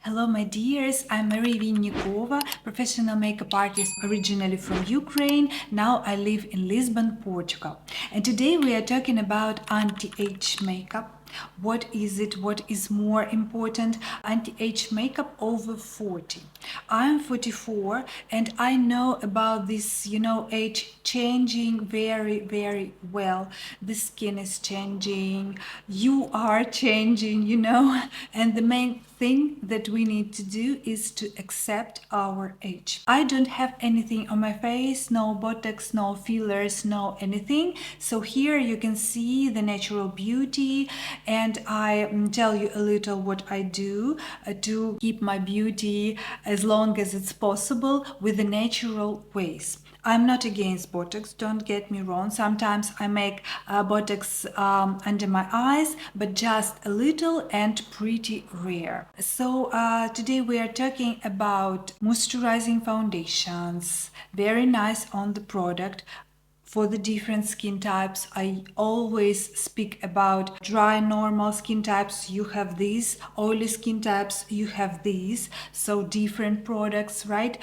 Hello my dears, I'm Maria Vinnikova, professional makeup artist originally from Ukraine. Now I live in Lisbon, Portugal. And today we are talking about anti-age makeup. What is it? What is more important? Anti-age makeup over 40. I'm 44 and I know about this, age changing very well. The skin is changing, you are changing, and the main thing that we need to do is to accept our age. I don't have anything on my face, no botox, no fillers, no anything. So here you can see the natural beauty, and I tell you a little what I do to keep my beauty as long as it's possible with the natural ways. I'm not against Botox, don't get me wrong. Sometimes I make Botox under my eyes, but just a little and pretty rare. So today we are talking about moisturizing foundations. Very nice on the product. For the different skin types, I always speak about dry, normal skin types, you have these, oily skin types, you have these, so different products, right?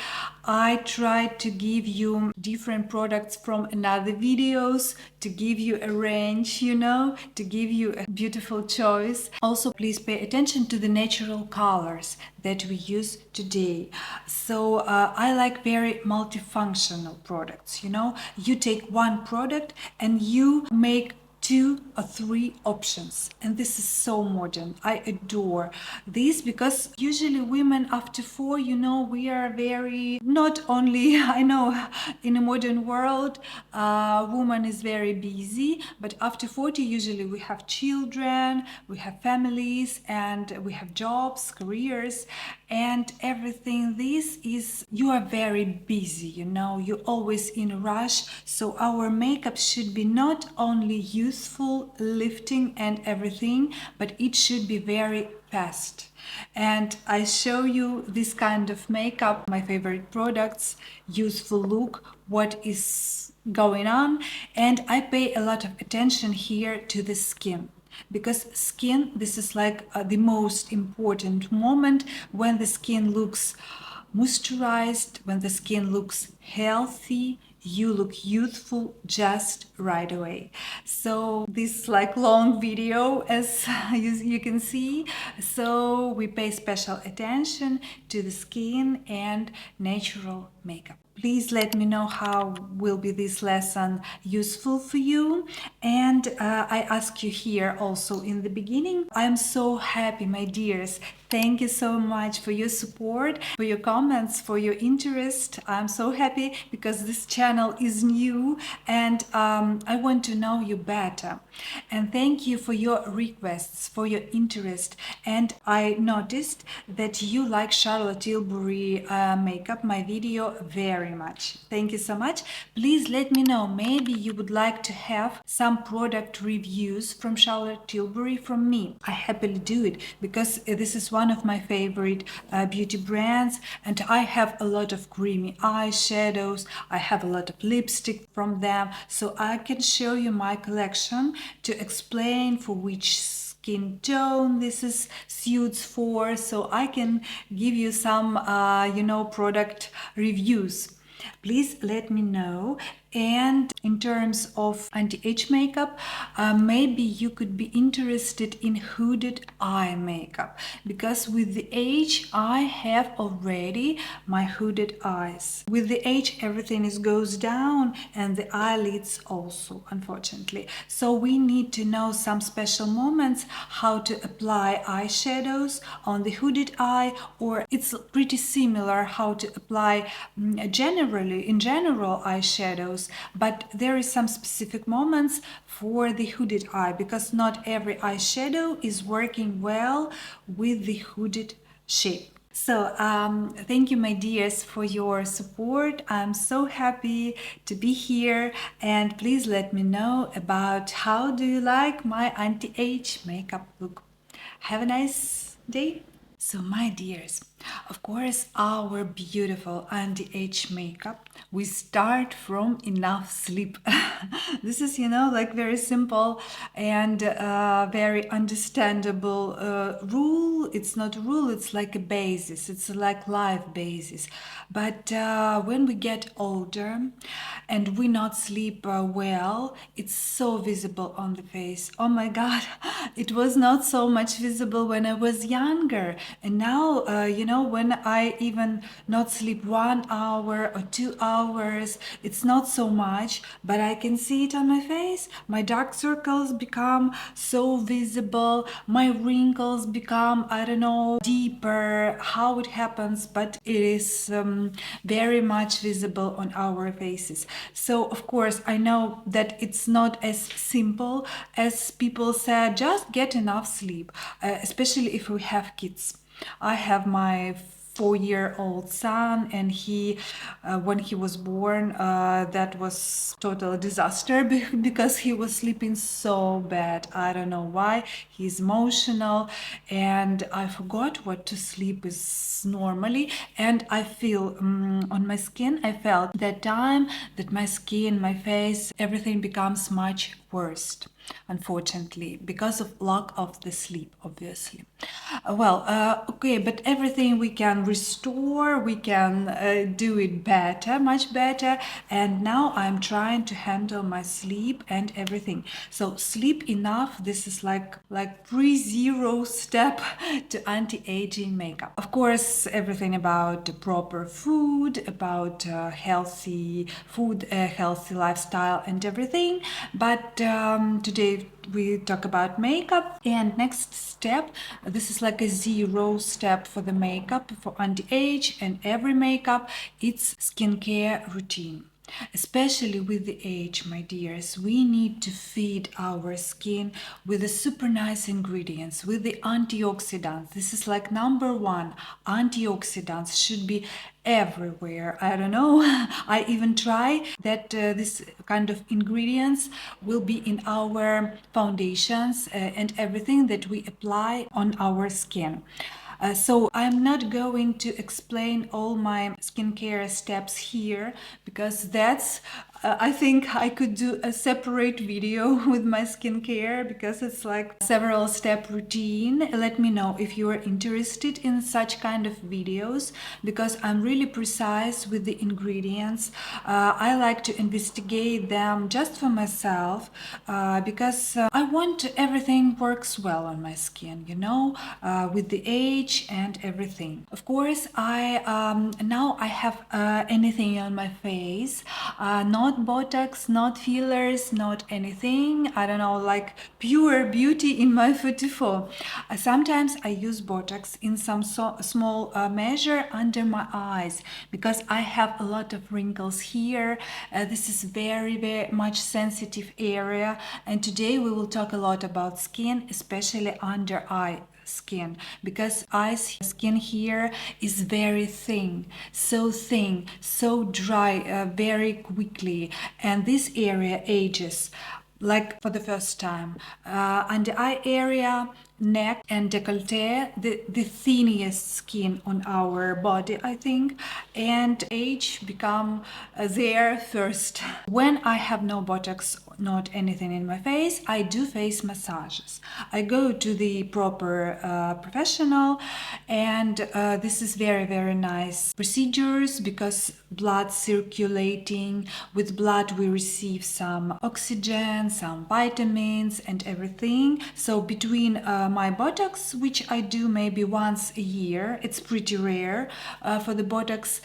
I try to give you different products from another videos to give you a range, to give you a beautiful choice. Also, please pay attention to the natural colors that we use today. So I like very multifunctional products, you take one product and you make 2 or 3 options, and this is so modern. I adore this because usually women after 4, we are very, not only I know in a modern world woman is very busy, but after 40 usually we have children, we have families, and we have jobs, careers, and everything. This is, you are very busy, you're always in a rush. So our makeup should be not only useful, lifting and everything, but it should be very fast. And I show you this kind of makeup, my favorite products, Youthful look, what is going on, and I pay a lot of attention here to the skin. Because skin, this is like the most important moment when the skin looks moisturized, when the skin looks healthy, you look youthful just right away. So this like long video, as you can see, so we pay special attention to the skin and natural makeup. Please let me know how will be this lesson useful for you. And I ask you here also in the beginning, I'm so happy, my dears. Thank you so much for your support, for your comments, for your interest. I'm so happy because this channel is new and I want to know you better. And thank you for your requests, for your interest. And I noticed that you like Charlotte Tilbury makeup, my video, very much. Thank you so much. Please let me know, maybe you would like to have some product reviews from Charlotte Tilbury from me. I happily do it because this is one of my favorite beauty brands, and I have a lot of creamy eyeshadows, I have a lot of lipstick from them, so I can show you my collection to explain for which skin tone this is suits for, so I can give you some product reviews. Please let me know. And in terms of anti-age makeup, maybe you could be interested in hooded eye makeup, because with the age I have already my hooded eyes. With the age everything goes down, and the eyelids also, unfortunately. So we need to know some special moments how to apply eyeshadows on the hooded eye, or it's pretty similar how to apply in general eyeshadows, but there is some specific moments for the hooded eye, because not every eyeshadow is working well with the hooded shape. So thank you, my dears, for your support. I'm so happy to be here, and please let me know about how do you like my anti-age makeup look. Have a nice day. So my dears, of course, our beautiful anti-age makeup We start from enough sleep. This is, like very simple and very understandable rule. It's not a rule, it's like a basis. It's like life basis. But when we get older and we not sleep well, it's so visible on the face. Oh my God, it was not so much visible when I was younger. And now, when I even not sleep 1 hour or 2 hours, it's not so much, but I can see it on my face. My dark circles become so visible. My wrinkles become, I don't know, deeper, how it happens, but it is very much visible on our faces. So, of course, I know that it's not as simple as people said, just get enough sleep, especially if we have kids. I have my 4-year-old son, and he when he was born, that was total disaster because he was sleeping so bad. I don't know why. He's emotional, and I forgot what to sleep is normally. And I feel on my skin, I felt that time that my skin, my face, everything becomes much worse, unfortunately, because of lack of the sleep, obviously. Okay, but everything we can restore, we can do it better, much better. And now I'm trying to handle my sleep and everything. So sleep enough, this is like pre-zero step to anti-aging makeup. Of course, everything about proper food, about healthy food, healthy lifestyle and everything. But today we talk about makeup. And next step, this is like a zero step for the makeup, for anti-age and every makeup, it's skincare routine. Especially with the age, my dears, we need to feed our skin with the super nice ingredients, with the antioxidants. This is like number one. Antioxidants should be everywhere. I don't know. I even try that this kind of ingredients will be in our foundations and everything that we apply on our skin. So I'm not going to explain all my skincare steps here because that's I think I could do a separate video with my skincare because it's like several step routine. Let me know if you are interested in such kind of videos because I'm really precise with the ingredients. I like to investigate them just for myself because I want everything works well on my skin, with the age and everything. Of course, I now I have anything on my face, not Botox, not fillers, not anything. I don't know, like pure beauty in my 44. Sometimes I use Botox in some small measure under my eyes because I have a lot of wrinkles here. This is very, very much sensitive area, and today we will talk a lot about skin, especially under eye skin, because eyes skin here is very thin, so dry very quickly, and this area ages like for the first time. Under eye area, neck and décolleté, the thinnest skin on our body, I think, and age become there first. When I have no Botox, not anything in my face, I do face massages. I go to the proper professional, and this is very, very nice procedures because blood circulating, with blood we receive some oxygen, some vitamins and everything. So between my Botox, which I do maybe once a year, it's pretty rare for the Botox,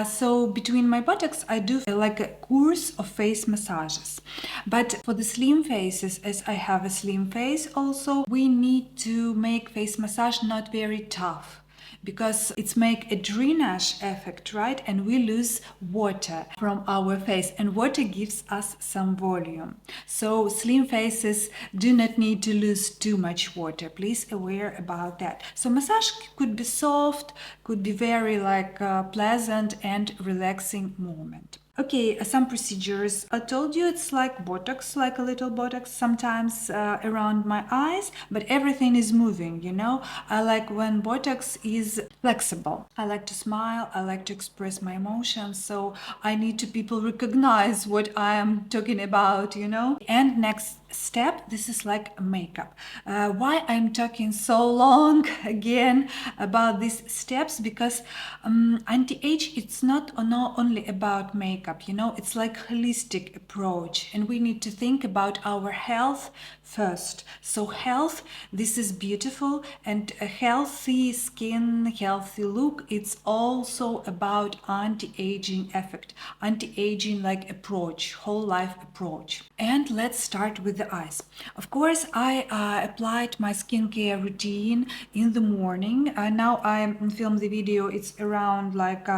so between my Botox I do like a course of face massages. But for the slim faces, as I have a slim face also, we need to make face massage not very tough, because it's make a drainage effect, right? And we lose water from our face, and water gives us some volume. So slim faces do not need to lose too much water. Please aware about that. So massage could be soft, could be very like pleasant and relaxing moment. Okay, some procedures. I told you it's like Botox, like a little Botox sometimes around my eyes, but everything is moving, you know? I like when Botox is flexible. I like to smile, I like to express my emotions, so I need to people recognize what I am talking about, you know? And next step, this is like makeup. Why I'm talking so long again about these steps? Because anti-age, it's not only about makeup, you know, it's like holistic approach, and we need to think about our health first. So health, this is beautiful, and a healthy skin, healthy look, it's also about anti-aging effect, anti-aging like approach, whole life approach. And let's start with the eyes. Of course, I applied my skincare routine in the morning. Now I film the video, it's around like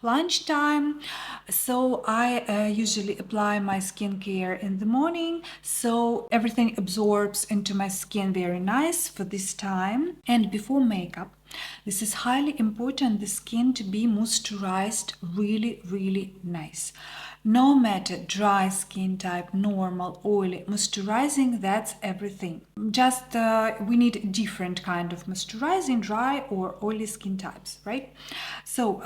lunchtime. So I usually apply my skincare in the morning, so everything absorbs into my skin very nice for this time. And before makeup, this is highly important, the skin to be moisturized really nice. No matter dry skin type, normal, oily, moisturizing, that's everything. Just we need different kind of moisturizing, dry or oily skin types, right? So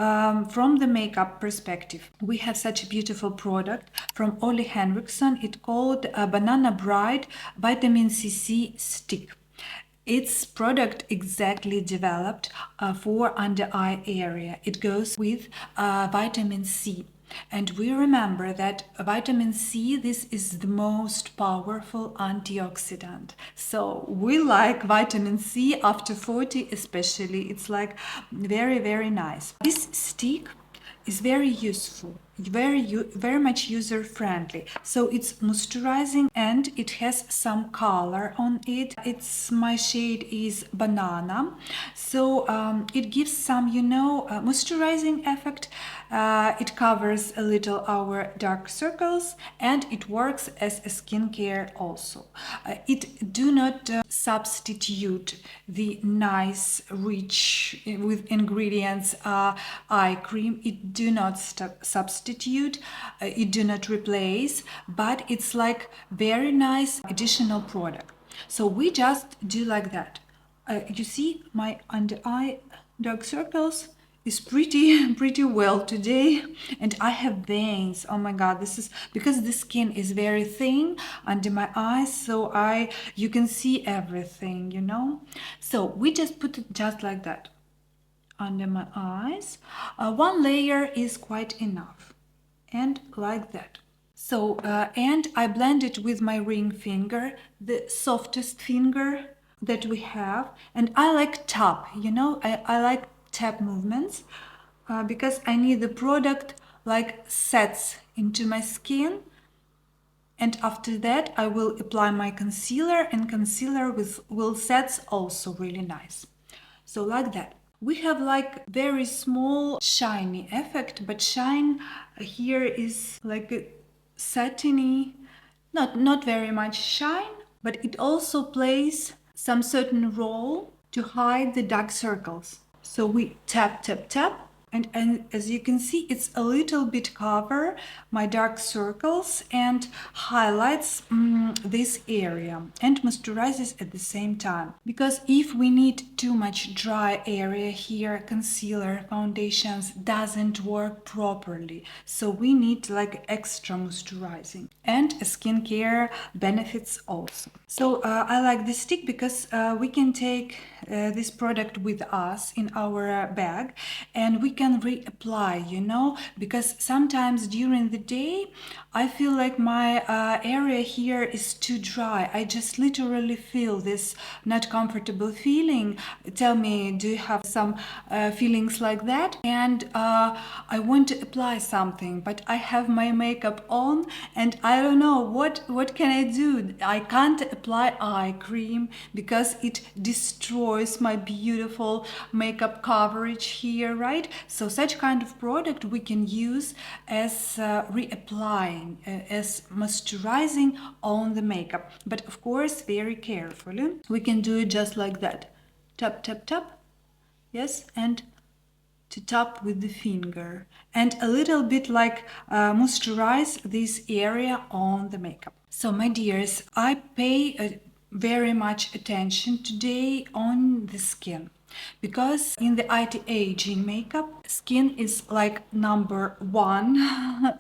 from the makeup perspective, we have such a beautiful product from Henriksen. It's called Banana Bride Vitamin CC Stick. It's product exactly developed for under eye area. It goes with vitamin C. And we remember that vitamin C, this is the most powerful antioxidant. So we like vitamin C after 40 especially. It's like very nice. This stick is very useful, very much user friendly. So it's moisturizing and it has some color on it. It's my shade is banana, so it gives some, you know, moisturizing effect. It covers a little our dark circles, and it works as a skincare also. It do not substitute the nice rich with ingredients eye cream. It do not substitute, it do not replace, but it's like very nice additional product. So we just do like that. You see my under eye dark circles is pretty well today, and I have veins. Oh my god, this is because the skin is very thin under my eyes, so you can see everything, you know. So we just put it just like that under my eyes. One layer is quite enough, and like that. So and I blend it with my ring finger, the softest finger that we have, and I like tap, you know, I like tap movements because I need the product like sets into my skin, and after that I will apply my concealer, and concealer will sets also really nice. So like that. We have like very small shiny effect, but shine here is like a satiny, not very much shine, but it also plays some certain role to hide the dark circles. So we tap and as you can see, it's a little bit cover my dark circles and highlights this area and moisturizes at the same time. Because if we need too much dry area here, concealer, foundations doesn't work properly. So we need like extra moisturizing, and skincare benefits also. So I like this stick because we can take this product with us in our bag, and we can reapply, you know, because sometimes during the day I feel like my area here is too dry. I just literally feel this not comfortable feeling. Tell me, do you have some feelings like that? And I want to apply something, but I have my makeup on and I don't know what can I do. I can't apply eye cream because it destroys my beautiful makeup coverage here, right? So such kind of product we can use as reapplying, as moisturizing on the makeup, but of course very carefully. We can do it just like that, tap, yes, and to tap with the finger and a little bit like moisturize this area on the makeup. So my dears, I pay very much attention today on the skin, because in the anti-aging makeup, skin is like number one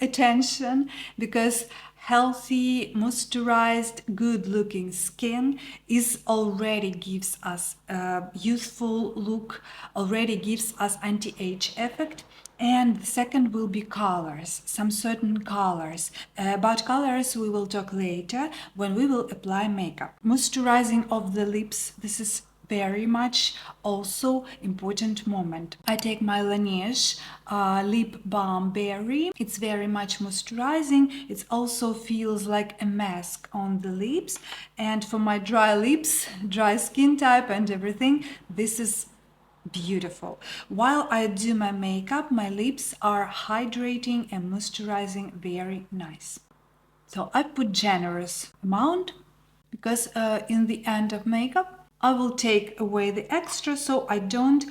attention, because healthy, moisturized, good looking skin is already gives us a youthful look, already gives us anti-age effect. And the second will be colors, some certain colors. About colors we will talk later when we will apply makeup. Moisturizing of the lips, this is very much also important moment. I take my Laneige lip balm berry. It's very much moisturizing. It also feels like a mask on the lips, and for my dry lips, dry skin type and everything, this is beautiful. While I do my makeup, my lips are hydrating and moisturizing very nice. So I put generous amount, because in the end of makeup I will take away the extra, so I don't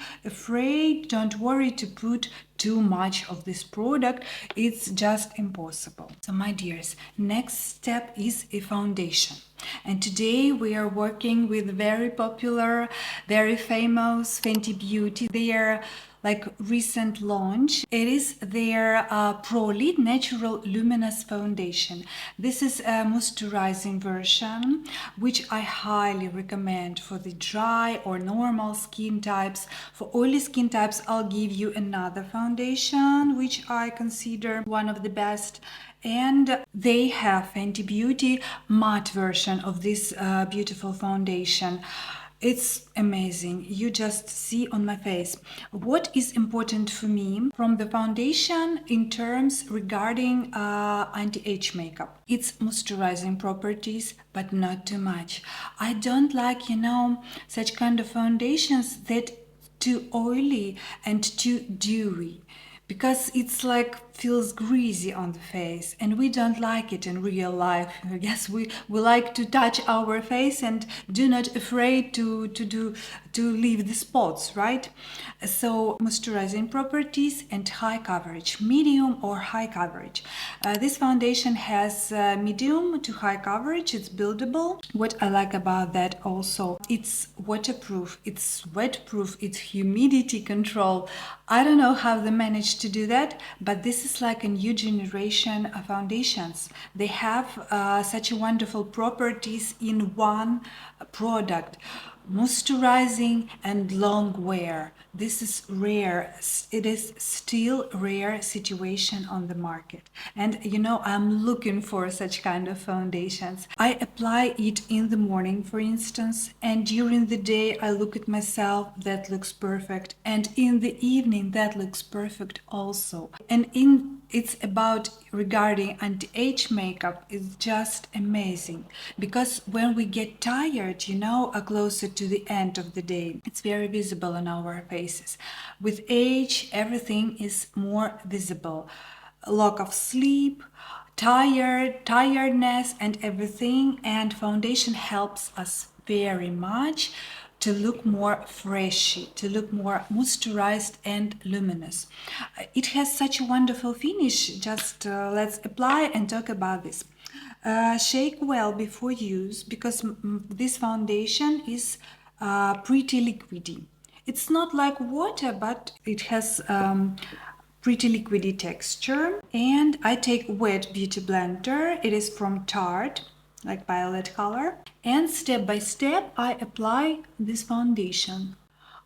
worry to put too much of this product. It's just impossible. So my dears, next step is a foundation. And today we are working with very popular, very famous Fenty Beauty. Their like recent launch. It is their Pro Lead Natural Luminous Foundation. This is a moisturizing version, which I highly recommend for the dry or normal skin types. For oily skin types, I'll give you another foundation, which I consider one of the best. And they have Fenty Beauty matte version of this beautiful foundation. It's amazing. You just see on my face. What is important for me from the foundation in terms regarding anti-age makeup? It's moisturizing properties, but not too much. I don't like, such kind of foundations that too oily and too dewy, because it's like feels greasy on the face, and we don't like it in real life. Yes, we like to touch our face and do not afraid to leave the spots, right? So moisturizing properties and high coverage, medium or high coverage. This foundation has medium to high coverage. It's buildable. What I like about that also, it's waterproof, it's wetproof, it's humidity control. I don't know how they managed to do that, but this is like a new generation of foundations. They have such wonderful properties in one product. Moisturizing and long wear. This is rare. It is still rare situation on the market. And I'm looking for such kind of foundations. I apply it in the morning, for instance, and during the day I look at myself, that looks perfect. And in the evening, that looks perfect also. And it's about regarding anti-age makeup is just amazing, because when we get tired, closer to the end of the day, it's very visible on our faces. With age, everything is more visible. Lack of sleep, tiredness and everything, and foundation helps us very much to look more freshy, to look more moisturized and luminous. It has such a wonderful finish. Just let's apply and talk about this. Shake well before use, because this foundation is pretty liquidy. It's not like water, but it has pretty liquidy texture. And I take wet beauty blender. It is from Tarte, like violet color. And step by step, I apply this foundation.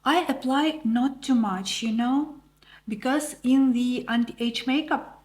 I apply not too much, because in the anti-age makeup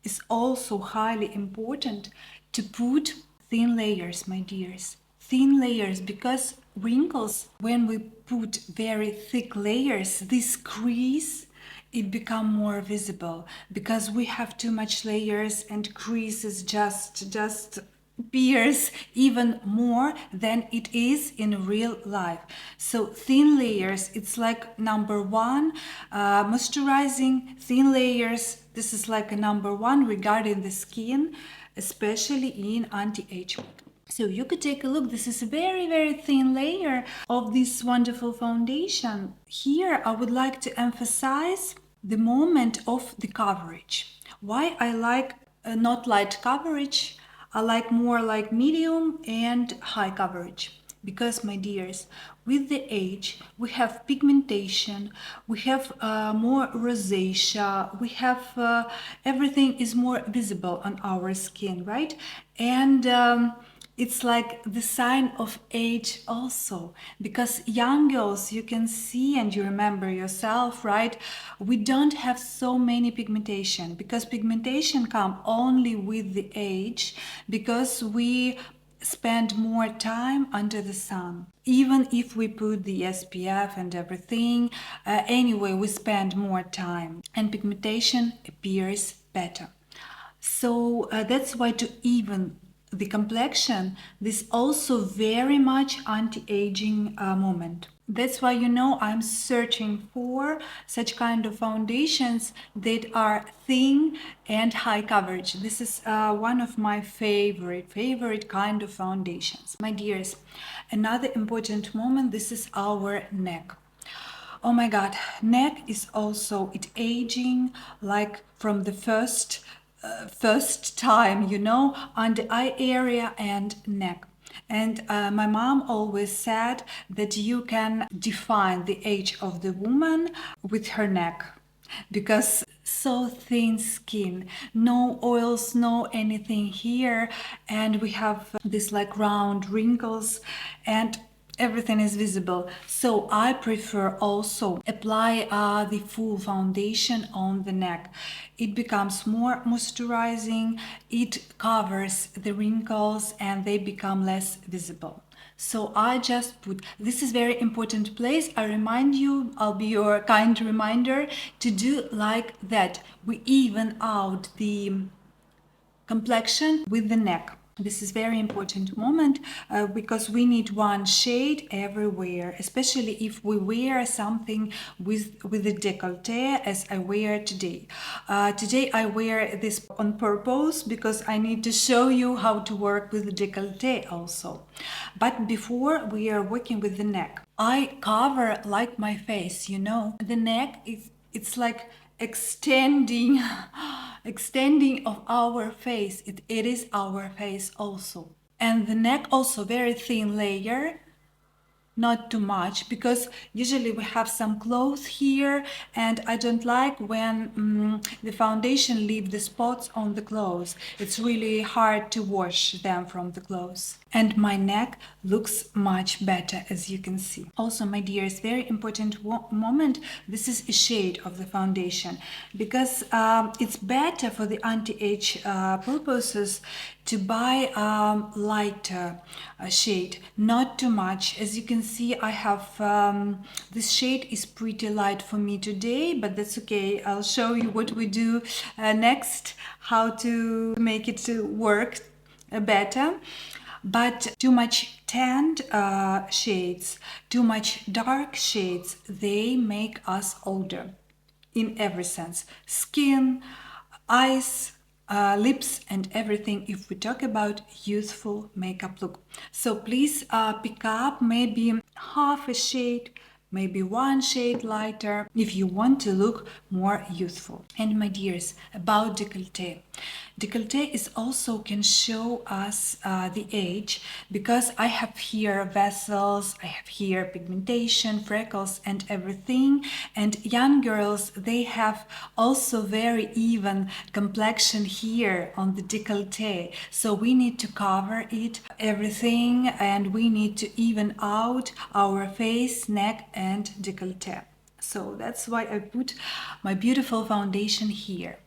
it's also highly important to put thin layers, my dears. Thin layers, because wrinkles, when we put very thick layers, this crease, it become more visible, because we have too much layers and creases just appears even more than it is in real life. So thin layers, it's like number one. Moisturizing thin layers, this is like a number one regarding the skin, especially in anti-age makeup. So you could take a look. This is a very, very thin layer of this wonderful foundation. Here, I would like to emphasize the moment of the coverage. Why I like not light coverage, I like more like medium and high coverage. Because, my dears, with the age, we have pigmentation, we have more rosacea, we have everything is more visible on our skin, right? And it's like the sign of age also, because young girls, you can see and you remember yourself, right? We don't have so many pigmentation, because pigmentation come only with the age, because we spend more time under the sun. Even if we put the SPF and everything, anyway, we spend more time and pigmentation appears better. So that's why to even the complexion, this also very much anti-aging moment. That's why, you know, I'm searching for such kind of foundations that are thin and high coverage. This is one of my favorite kind of foundations. My dears, another important moment, this is our neck. Oh my God, neck is also it aging like from the first time, you know, on the eye area and neck. And my mom always said that you can define the age of the woman with her neck, because so thin skin, no oils, no anything here, and we have this like round wrinkles and everything is visible. So I prefer also apply the full foundation on the neck. It becomes more moisturizing, it covers the wrinkles and they become less visible. So I just put, this is very important place. I remind you, I'll be your kind reminder to do like that. We even out the complexion with the neck. This is very important moment because we need one shade everywhere, especially if we wear something with the décolleté as I wear today. Today I wear this on purpose because I need to show you how to work with the décolleté also. But before we are working with the neck, I cover like my face, you know. The neck is, it's like extending of our face. It is our face also. And the neck also very thin layer, not too much, because usually we have some clothes here and I don't like when the foundation leave the spots on the clothes. It's really hard to wash them from the clothes. And my neck looks much better, as you can see. Also, my dears, very important moment, this is a shade of the foundation, because it's better for the anti-age purposes to buy lighter shade, not too much. As you can see, I have this shade is pretty light for me today, but that's okay. I'll show you what we do next, how to make it to work better. But too much tanned shades, too much dark shades, they make us older in every sense. Skin, eyes, lips and everything, if we talk about youthful makeup look. So please pick up maybe half a shade, maybe one shade lighter if you want to look more youthful. And my dears, about décolleté. Décolleté is also can show us the age, because I have here vessels, I have here pigmentation, freckles and everything. And young girls, they have also very even complexion here on the décolleté. So we need to cover it, everything, and we need to even out our face, neck and décolleté. So that's why I put my beautiful foundation here.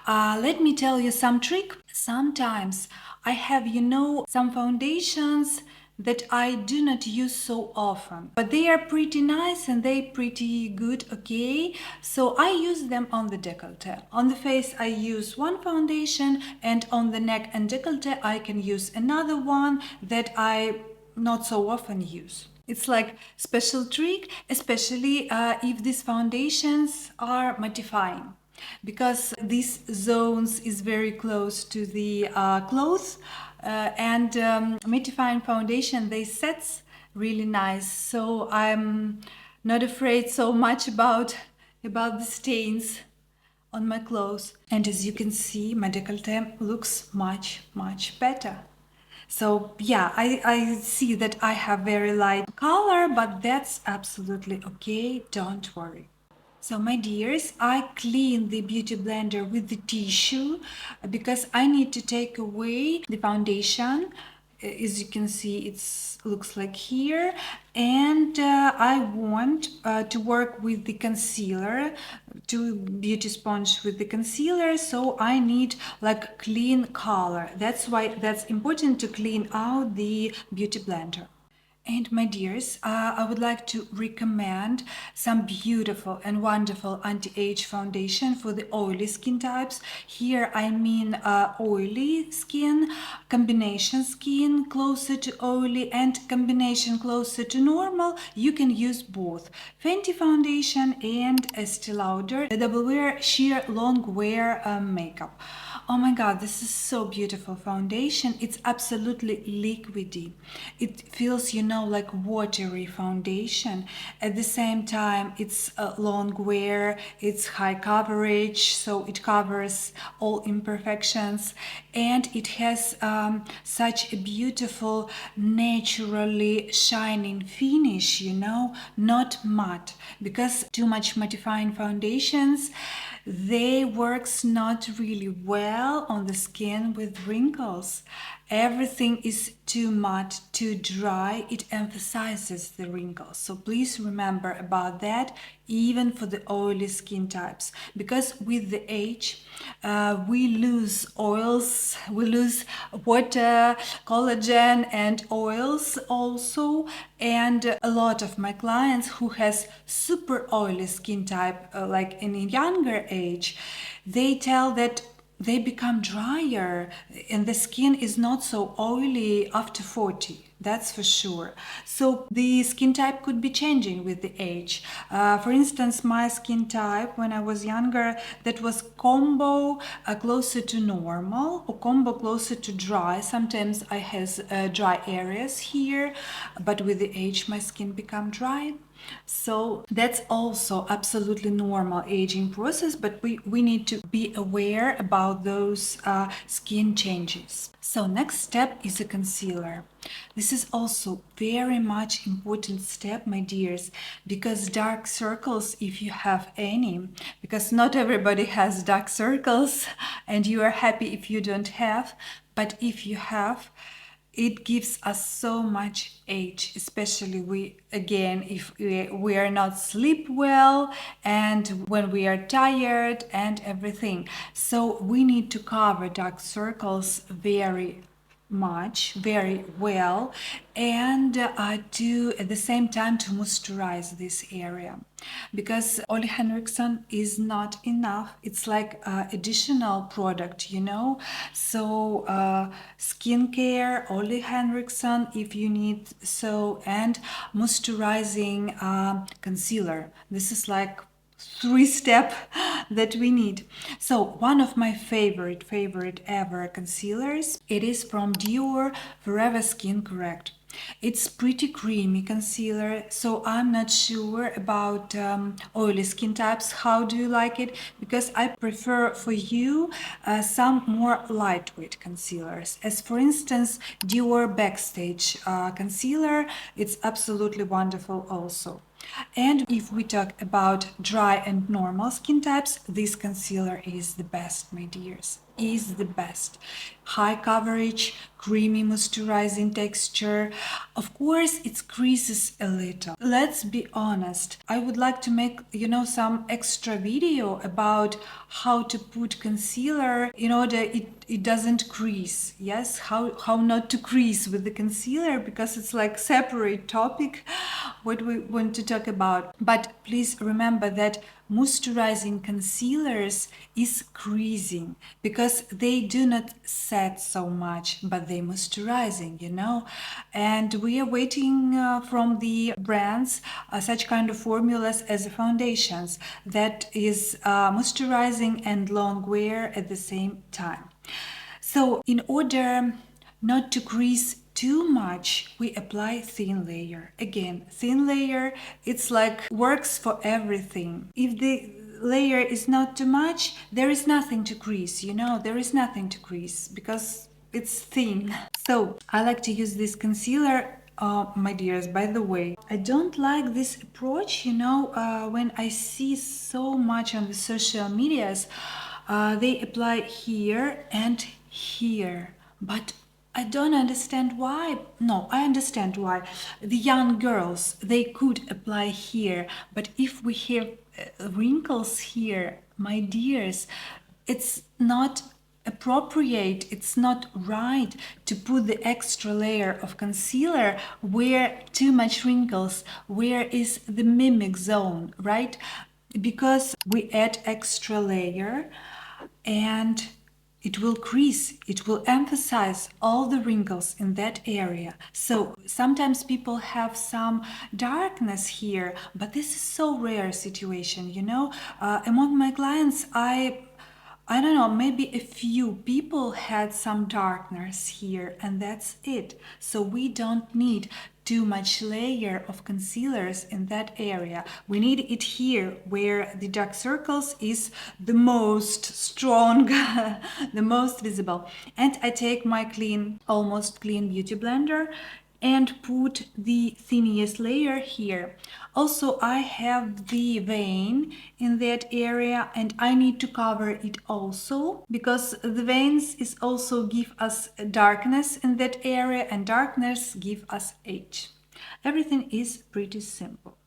Let me tell you some trick. Sometimes I have, you know, some foundations that I do not use so often, but they are pretty nice and they pretty good, okay? So I use them on the décolleté. On the face I use one foundation, and on the neck and décolleté I can use another one that I not so often use. It's like special trick, especially if these foundations are mattifying, because these zones is very close to the clothes, and mattifying foundation, they sets really nice, so I'm not afraid so much about the stains on my clothes. And as you can see, my décolleté looks much better. So yeah, I see that I have very light color, but that's absolutely okay, don't worry. So my dears, I clean the beauty blender with the tissue because I need to take away the foundation. As you can see, it looks like here, and I want to work with the concealer, to beauty sponge with the concealer, so I need like clean color. That's why that's important to clean out the beauty blender. And my dears, I would like to recommend some beautiful and wonderful anti-age foundation for the oily skin types. Here I mean oily skin, combination skin closer to oily, and combination closer to normal. You can use both Fenty foundation and Estee Lauder Double Wear Sheer Long Wear Makeup. Oh my god, this is so beautiful foundation. It's absolutely liquidy. It feels, you know, like watery foundation. At the same time, it's a long wear, it's high coverage, so it covers all imperfections, and it has such a beautiful, naturally shining finish, you know, not matte, because too much mattifying foundations, they works not really well on the skin with wrinkles. Everything is too matte, too dry. It emphasizes the wrinkles. So please remember about that, even for the oily skin types. Because with the age, we lose oils, we lose water, collagen and oils also. And a lot of my clients who has super oily skin type, like in a younger age, they tell that they become drier and the skin is not so oily after 40. That's for sure. So the skin type could be changing with the age. For instance, my skin type when I was younger, that was combo closer to normal or combo closer to dry. Sometimes I has dry areas here, but with the age my skin become dry. So that's also absolutely normal aging process, but we need to be aware about those skin changes. So next step is a concealer. This is also very much important step, my dears, because dark circles, if you have any, because not everybody has dark circles and you are happy if you don't have, but if you have, it gives us so much age, especially if we are not sleep well and when we are tired and everything. So we need to cover dark circles very well, and to at the same time to moisturize this area, because only Henriksen is not enough. It's like additional product, you know. So skincare, only Henriksen if you need so, and moisturizing concealer. This is like 3-step that we need. So one of my favorite ever concealers, it is from DIOR Forever Skin Correct. It's pretty creamy concealer, so I'm not sure about oily skin types. How do you like it? Because I prefer for you some more lightweight concealers. As for instance, DIOR Backstage concealer, it's absolutely wonderful also. And if we talk about dry and normal skin types, this concealer is the best, my dears. Is the best. High coverage, creamy moisturizing texture. Of course, it creases a little. Let's be honest. I would like to make, you know, some extra video about how to put concealer in order it doesn't crease. Yes, how not to crease with the concealer, because it's like separate topic what we want to talk about. But please remember that moisturizing concealers is creasing because they do not set so much, but they moisturizing, you know. And we are waiting from the brands such kind of formulas as foundations that is moisturizing and long wear at the same time. So in order not to crease too much, we apply thin layer. Again, thin layer, it's like works for everything. If the layer is not too much, there is nothing to crease, you know, there is nothing to crease because it's thin. So I like to use this concealer. My dears, by the way, I don't like this approach, you know, when I see so much on the social medias, they apply here and here, but I don't understand why. No, I understand why. The young girls, they could apply here, but if we have wrinkles here, my dears, it's not appropriate, it's not right to put the extra layer of concealer where too much wrinkles, where is the mimic zone, right? Because we add extra layer and it will crease, it will emphasize all the wrinkles in that area. So sometimes people have some darkness here, but this is so rare situation, you know. Among my clients, I don't know, maybe a few people had some darkness here and that's it. So we don't need too much layer of concealers in that area. We need it here where the dark circles is the most strong, the most visible. And I take my clean, almost clean beauty blender and put the thinest layer here. Also, I have the vein in that area and I need to cover it also because the veins is also give us darkness in that area and darkness give us age. Everything is pretty simple.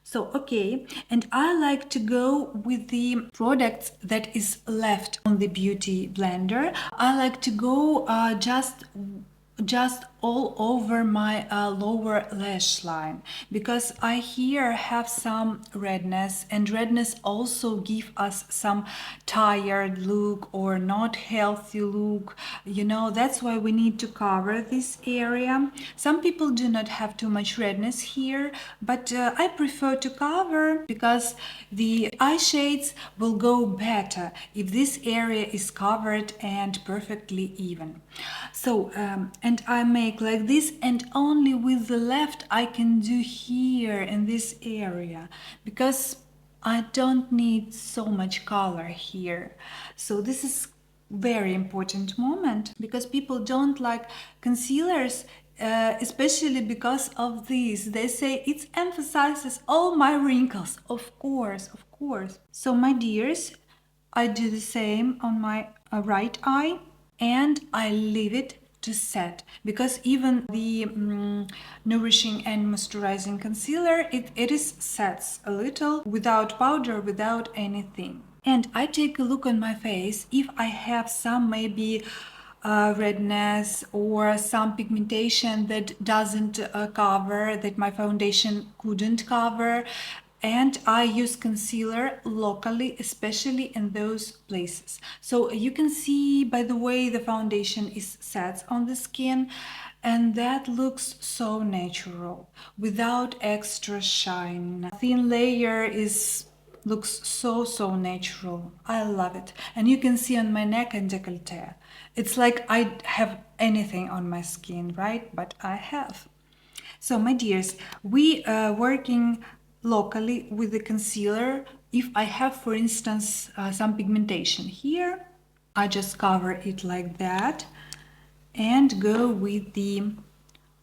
So, okay, and I like to go with the products that is left on the beauty blender. I like to go just all over my lower lash line because I here have some redness and redness also give us some tired look or not healthy look, you know. That's why we need to cover this area. Some people do not have too much redness here, but I prefer to cover because the eye shades will go better if this area is covered and perfectly even. So and I make like this, and only with the left I can do here in this area because I don't need so much color here. So this is very important moment because people don't like concealers, especially because of this. They say it emphasizes all my wrinkles. Of course, of course. So my dears, I do the same on my right eye and I leave it to set because even the nourishing and moisturizing concealer, it is sets a little without powder, without anything. And I take a look on my face if I have some maybe redness or some pigmentation that doesn't cover, that my foundation couldn't cover. And I use concealer locally, especially in those places. So you can see by the way the foundation is set on the skin, and that looks so natural without extra shine. Thin layer looks so natural. I love it. And you can see on my neck and décolleté. It's like I have anything on my skin, right? But I have. So my dears, we are working locally with the concealer. If I have, for instance, some pigmentation here, I just cover it like that and go with the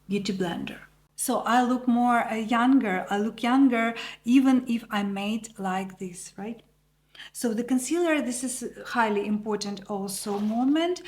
beauty blender. So I look more younger, I look younger even if I made like this, right? So the concealer, this is highly important also moment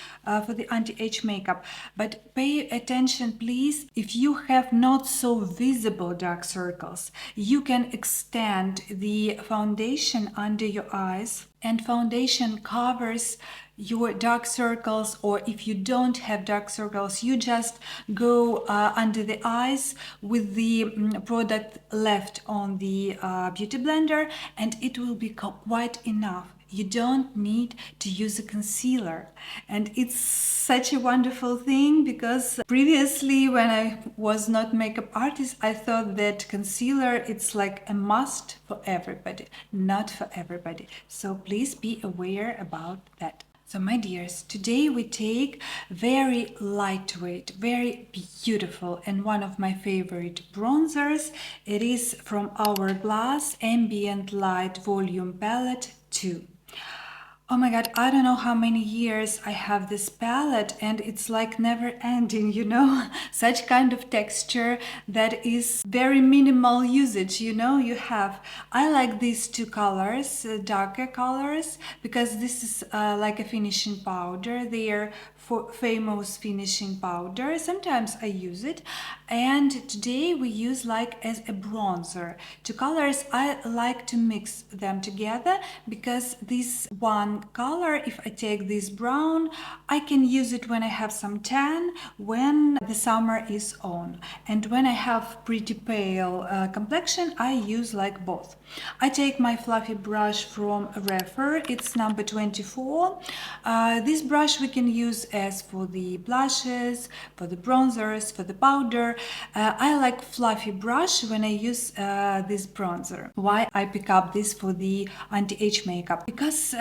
for the anti-age makeup. But pay attention, please. If you have not so visible dark circles, you can extend the foundation under your eyes, and foundation covers your dark circles. Or if you don't have dark circles, you just go under the eyes with the product left on the beauty blender, and it will be quite enough. You don't need to use a concealer. And it's such a wonderful thing because previously when I was not makeup artist, I thought that concealer it's like a must for everybody, not for everybody. So please be aware about that. So my dears, today we take very lightweight, very beautiful and one of my favorite bronzers. It is from Hourglass Ambient Light Volume Palette 2. Oh my god, I don't know how many years I have this palette and it's like never ending, you know? Such kind of texture that is very minimal usage, you know, you have. I like these two colors, darker colors, because this is like a finishing powder. They are famous finishing powder. Sometimes I use it, and today we use like as a bronzer. Two colors, I like to mix them together because this one color, if I take this brown, I can use it when I have some tan, when the summer is on, and when I have pretty pale complexion, I use like both. I take my fluffy brush from Refer, it's number 24. This brush we can use as for the blushes, for the bronzers, for the powder. I like fluffy brush when I use this bronzer. Why I pick up this for the anti-age makeup? Because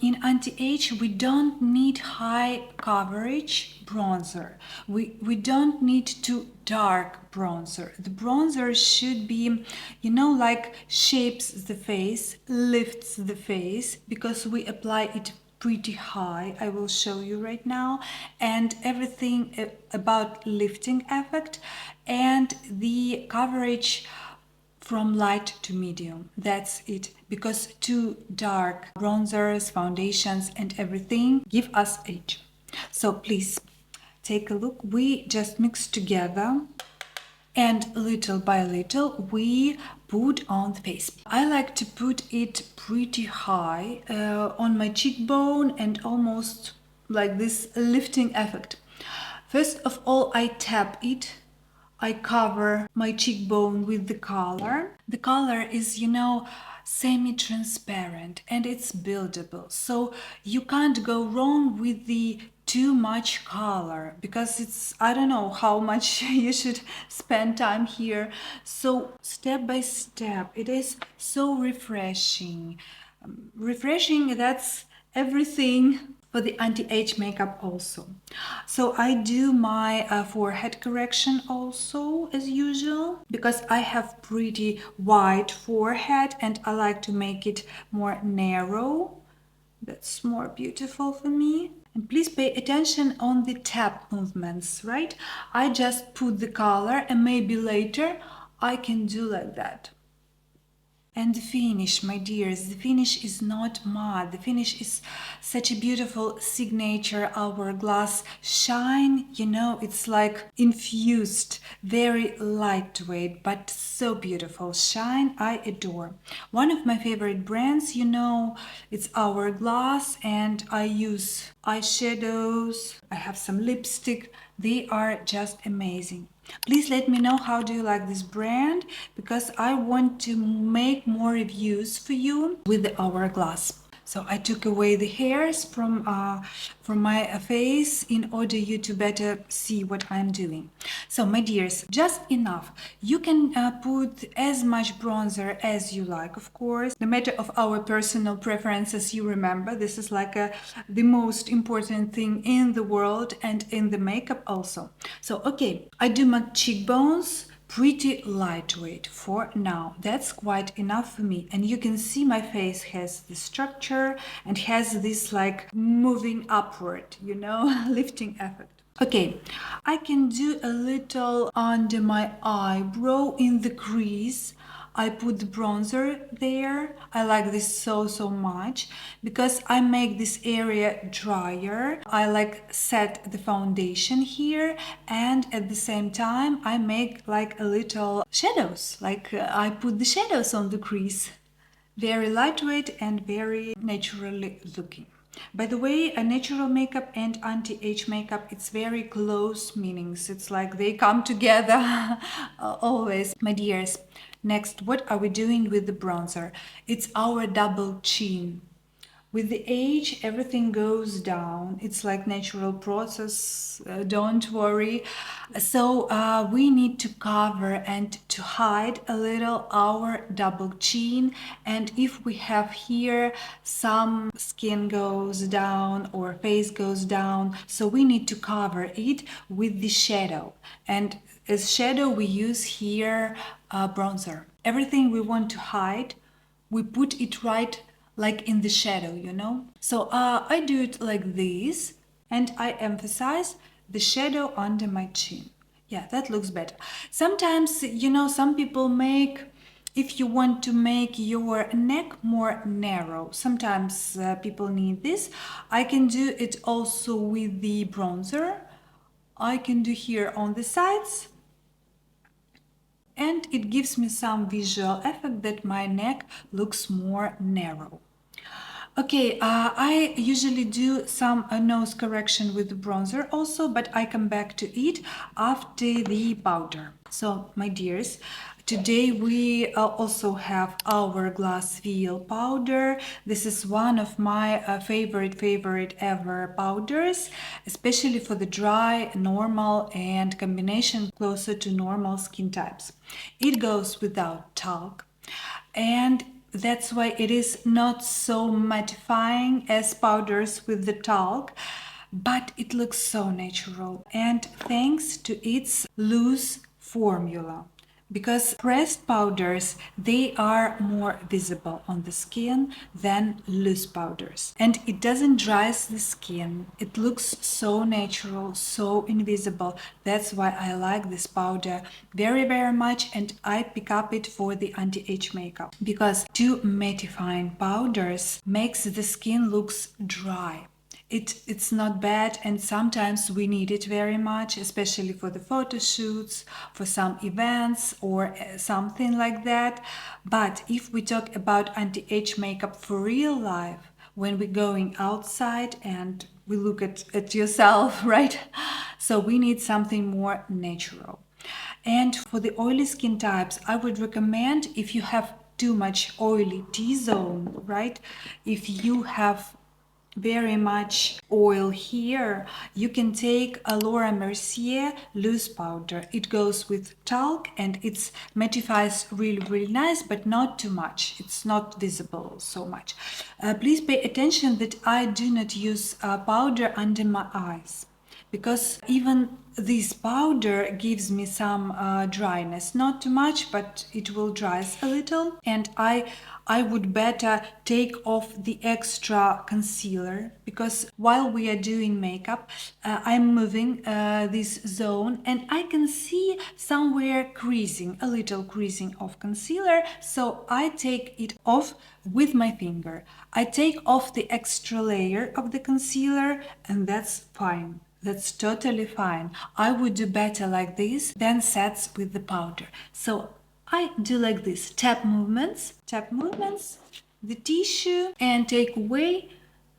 in anti-age we don't need high coverage bronzer. We don't need too dark bronzer. The bronzer should be, you know, like shapes the face, lifts the face, because we apply it pretty high. I will show you right now, and everything about lifting effect and the coverage from light to medium. That's it, because too dark bronzers, foundations and everything give us age. So please take a look. We just mix together and little by little we put on the face. I like to put it pretty high on my cheekbone and almost like this lifting effect. First of all, I tap it. I cover my cheekbone with the color. The color is, you know, semi-transparent and it's buildable. So you can't go wrong with the too much color, because it's, I don't know how much you should spend time here. So step by step, it is so refreshing. Refreshing, that's everything for the anti-age makeup also. So I do my forehead correction also as usual, because I have pretty wide forehead and I like to make it more narrow. That's more beautiful for me. And please pay attention on the tap movements, right? I just put the color and maybe later I can do like that. And the finish, my dears, the finish is not matte. The finish is such a beautiful signature Hourglass shine. You know, it's like infused, very lightweight, but so beautiful shine. I adore. One of my favorite brands, you know, it's Hourglass, and I use eyeshadows. I have some lipstick. They are just amazing. Please let me know how do you like this brand, because I want to make more reviews for you with the Hourglass. So I took away the hairs from my face in order you to better see what I'm doing. So my dears, just enough. You can put as much bronzer as you like, of course. The matter of our personal preferences, you remember, this is like the most important thing in the world and in the makeup also. So okay, I do my cheekbones pretty lightweight for now. That's quite enough for me, and you can see my face has the structure and has this like moving upward, you know, lifting effect. Okay, I can do a little under my eyebrow in the crease. I put the bronzer there. I like this so much because I make this area drier. I like set the foundation here, and at the same time I make like a little shadows, like I put the shadows on the crease. Very lightweight and very naturally looking. By the way, a natural makeup and anti-age makeup, it's very close meanings. It's like they come together always. My dears, next, what are we doing with the bronzer? It's our double chin. With the age, everything goes down. It's like natural process, don't worry. So we need to cover and to hide a little our double chin. And if we have here some skin goes down or face goes down, so we need to cover it with the shadow. And as shadow, we use here bronzer. Everything we want to hide, we put it right like in the shadow, you know. So I do it like this, and I emphasize the shadow under my chin. Yeah, that looks better. Sometimes, you know, some people make, if you want to make your neck more narrow, sometimes people need this. I can do it also with the bronzer. I can do here on the sides, and it gives me some visual effect that my neck looks more narrow. Okay, I usually do some nose correction with bronzer also, but I come back to it after the powder. So, my dears, today we also have Hourglass Veil powder. This is one of my favorite ever powders, especially for the dry, normal, and combination closer to normal skin types. It goes without talc, and that's why it is not so mattifying as powders with the talc, but it looks so natural, and thanks to its loose formula. Because pressed powders, they are more visible on the skin than loose powders. And it doesn't dry the skin. It looks so natural, so invisible. That's why I like this powder very much, and I pick up it for the anti-age makeup. Because too mattifying powders makes the skin looks dry. It's not bad, and sometimes we need it very much, especially for the photo shoots, for some events or something like that. But if we talk about anti-age makeup for real life, when we're going outside and we look at yourself, right? So we need something more natural. And for the oily skin types, I would recommend, if you have too much oily T-zone, right? If you have very much oil here, you can take a Laura Mercier loose powder. It goes with talc and it mattifies really nice, but not too much. It's not visible so much. Please pay attention that I do not use powder under my eyes, because even this powder gives me some dryness, not too much, but it will dry a little, and I would better take off the extra concealer, because while we are doing makeup, I'm moving this zone and I can see somewhere creasing, a little creasing of concealer, so I take it off with my finger. I take off the extra layer of the concealer, and that's fine. That's totally fine. I would do better like this than sets with the powder. So I do like this, tap movements, the tissue, and take away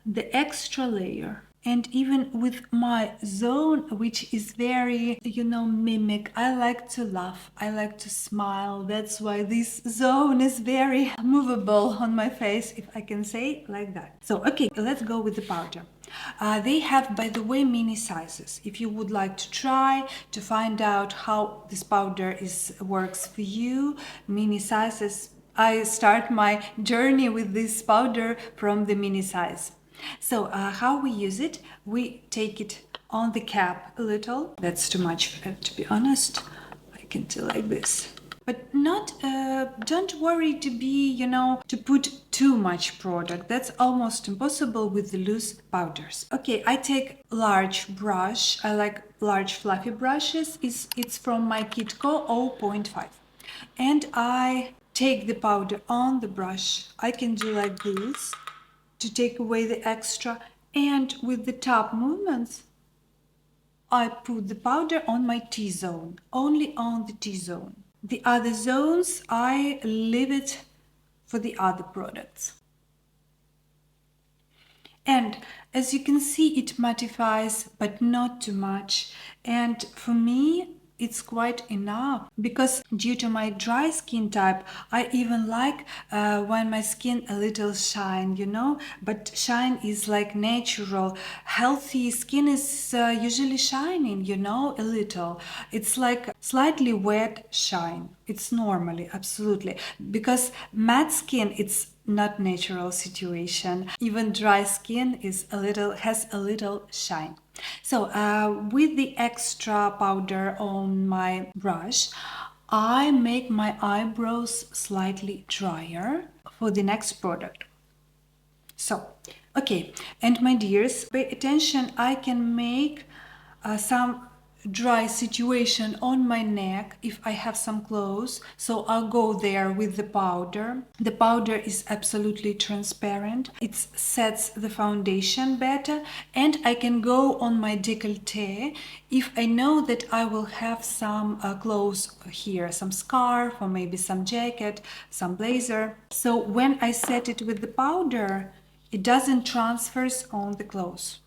the extra layer. And even with my zone, which is very, you know, mimic, I like to laugh, I like to smile. That's why this zone is very movable on my face, if I can say like that. So, okay, let's go with the powder. They have, by the way, mini sizes. If you would like to try to find out how this powder works for you, mini sizes. I start my journey with this powder from the mini size. So how we use it? We take it on the cap a little. That's too much, to be honest. I can do like this. But not, don't worry to be, you know, to put too much product. That's almost impossible with the loose powders. Okay, I take large brush. I like large fluffy brushes. It's from my Kitco 0.5. And I take the powder on the brush. I can do like this to take away the extra, and with the top movements, I put the powder on my T-zone, only on the T-zone. The other zones, I leave it for the other products. And as you can see, it mattifies, but not too much. And for me, it's quite enough, because due to my dry skin type, I even like when my skin a little shine, you know, but shine is like natural. Healthy skin is usually shining, you know, a little. It's like slightly wet shine. It's normally, absolutely, because matte skin, it's not natural situation. Even dry skin has a little shine. So with the extra powder on my brush, I make my eyebrows slightly drier for the next product. So, okay, and my dears, pay attention, I can make some dry situation on my neck if I have some clothes, so I'll go there with the powder. The powder is absolutely transparent, it sets the foundation better, and I can go on my décolleté if I know that I will have some clothes here, some scarf or maybe some jacket, some blazer. So when I set it with the powder, it doesn't transfers on the clothes.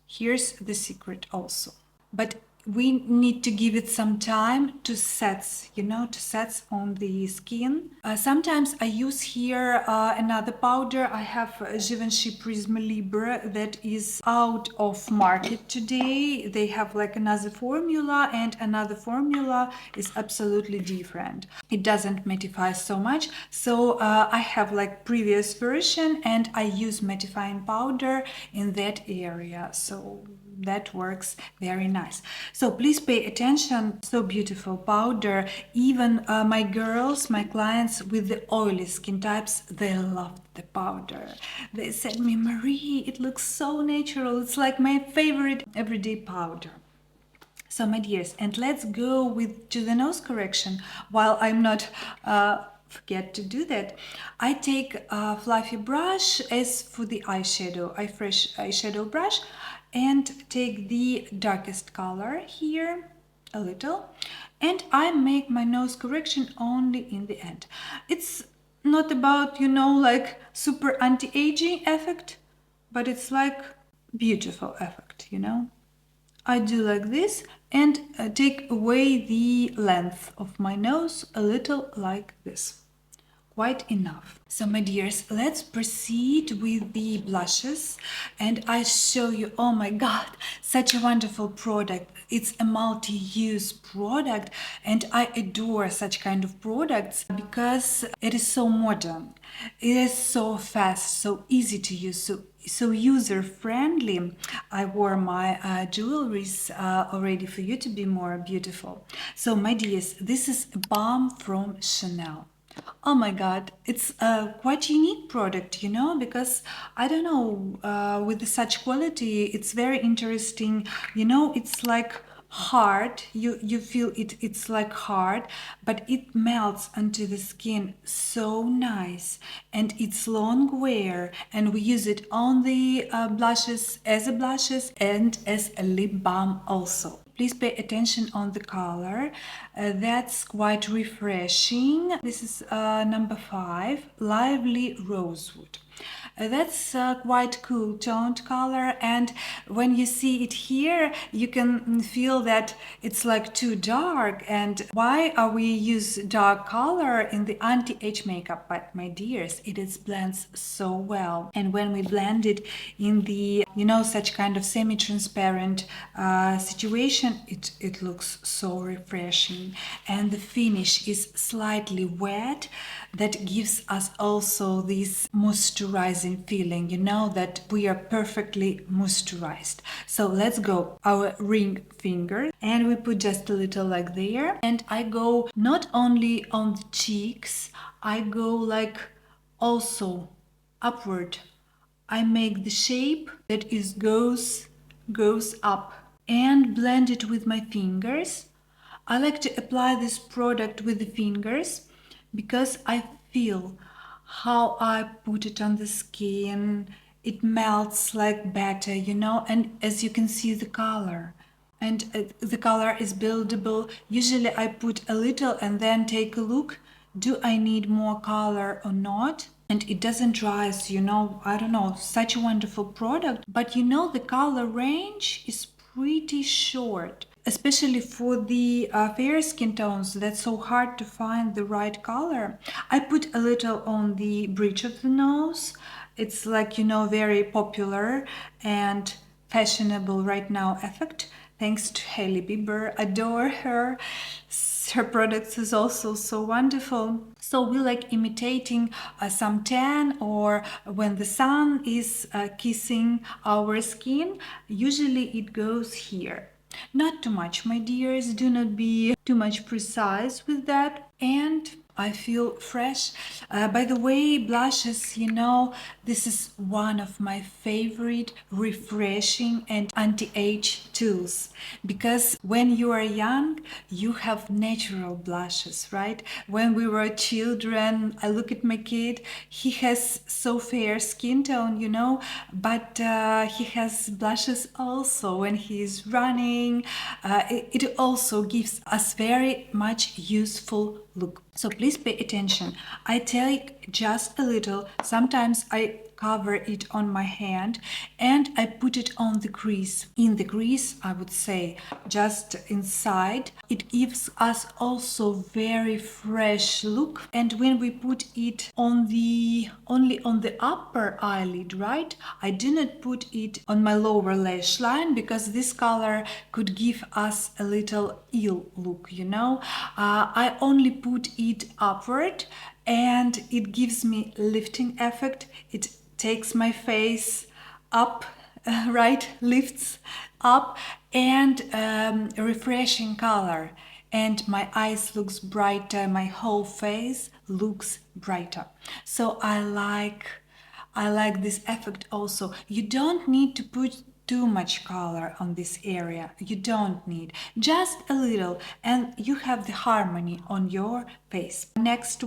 Here's the secret also. But we need to give it some time to set, you know, to set on the skin. Sometimes I use here another powder. I have Givenchy Prisma Libre that is out of market today. They have like another formula, and another formula is absolutely different. It doesn't mattify so much. So I have like previous version, and I use mattifying powder in that area. So that works very nice. So please pay attention. So beautiful powder. Even my girls, my clients with the oily skin types, they loved the powder. They said me, Marie, it looks so natural. It's like my favorite everyday powder. So my dears, and let's go to the nose correction. While I'm not forget to do that, I take a fluffy brush as for the eyeshadow, a fresh eyeshadow brush, and take the darkest color here a little, and I make my nose correction only in the end. It's not about, you know, like super anti-aging effect, but it's like beautiful effect, you know. I do like this and take away the length of my nose a little like this. Quite enough. So my dears, let's proceed with the blushes, and I show you, oh my god, such a wonderful product. It's a multi-use product, and I adore such kind of products because it is so modern, it is so fast, so easy to use, so user-friendly. I wore my jewelries already for you to be more beautiful. So my dears, this is a balm from Chanel. Oh my god, it's a quite unique product, you know, because I don't know, with such quality, it's very interesting, you know, it's like hard, you feel it's like hard, but it melts onto the skin so nice, and it's long wear, and we use it on the blushes and as a lip balm also. Please pay attention on the color. That's quite refreshing. This is number 5, Lively Rosewood. That's quite cool toned color, and when you see it here, you can feel that it's like too dark. And why are we use dark color in the anti-age makeup? But my dears, it is blends so well, and when we blend it in the, you know, such kind of semi-transparent situation, it looks so refreshing, and the finish is slightly wet. That gives us also this moisturizing feeling, you know, that we are perfectly moisturized. So let's go our ring finger, and we put just a little like there, and I go not only on the cheeks, I go like also upward. I make the shape that is goes up, and blend it with my fingers. I like to apply this product with the fingers because I feel how I put it on the skin. It melts like butter, you know, and as you can see the color. And the color is buildable. Usually I put a little and then take a look. Do I need more color or not? And it doesn't dry, so, you know, I don't know, such a wonderful product. But you know, the color range is pretty short. especially for the fair skin tones that's so hard to find the right color. I put a little on the bridge of the nose. It's like, you know, very popular and fashionable right now effect, thanks to Hailey Bieber. Adore her. Her products is also so wonderful. So we like imitating some tan, or when the sun is kissing our skin, usually it goes here. Not too much, my dears, do not be too much precise with that. And I feel fresh. By the way, blushes, you know, this is one of my favorite refreshing and anti-age tools, because when you are young, you have natural blushes, right? When we were children, I look at my kid, he has so fair skin tone, you know, but he has blushes also when he is running. It also gives us very much useful look. So please pay attention. I take just a little. Sometimes I cover it on my hand and I put it on the crease. In the crease, I would say, just inside. It gives us also very fresh look. And when we put it on the only on the upper eyelid, right? I do not put it on my lower lash line because this color could give us a little ill look, you know. I only put it upward and it gives me lifting effect. It takes my face up, right, lifts up, and a refreshing color, and my eyes looks brighter, my whole face looks brighter. So I like this effect also. You don't need to put too much color on this area. You don't need, just a little, and you have the harmony on your face. Next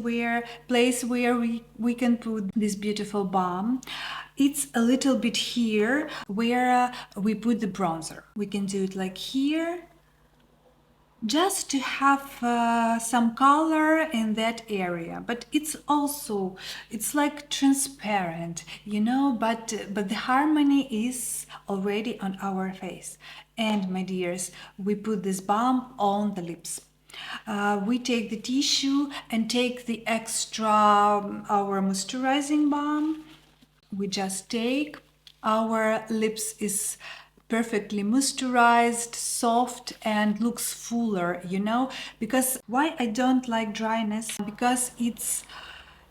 place where we can put this beautiful balm, it's a little bit here where we put the bronzer. We can do it like here, just to have some color in that area, but it's also, it's like transparent, you know, but the harmony is already on our face. And my dears, we put this balm on the lips. We take the tissue and take the extra our moisturizing balm. We just take, our lips is perfectly moisturized, soft, and looks fuller, you know. Because why I don't like dryness? Because it's,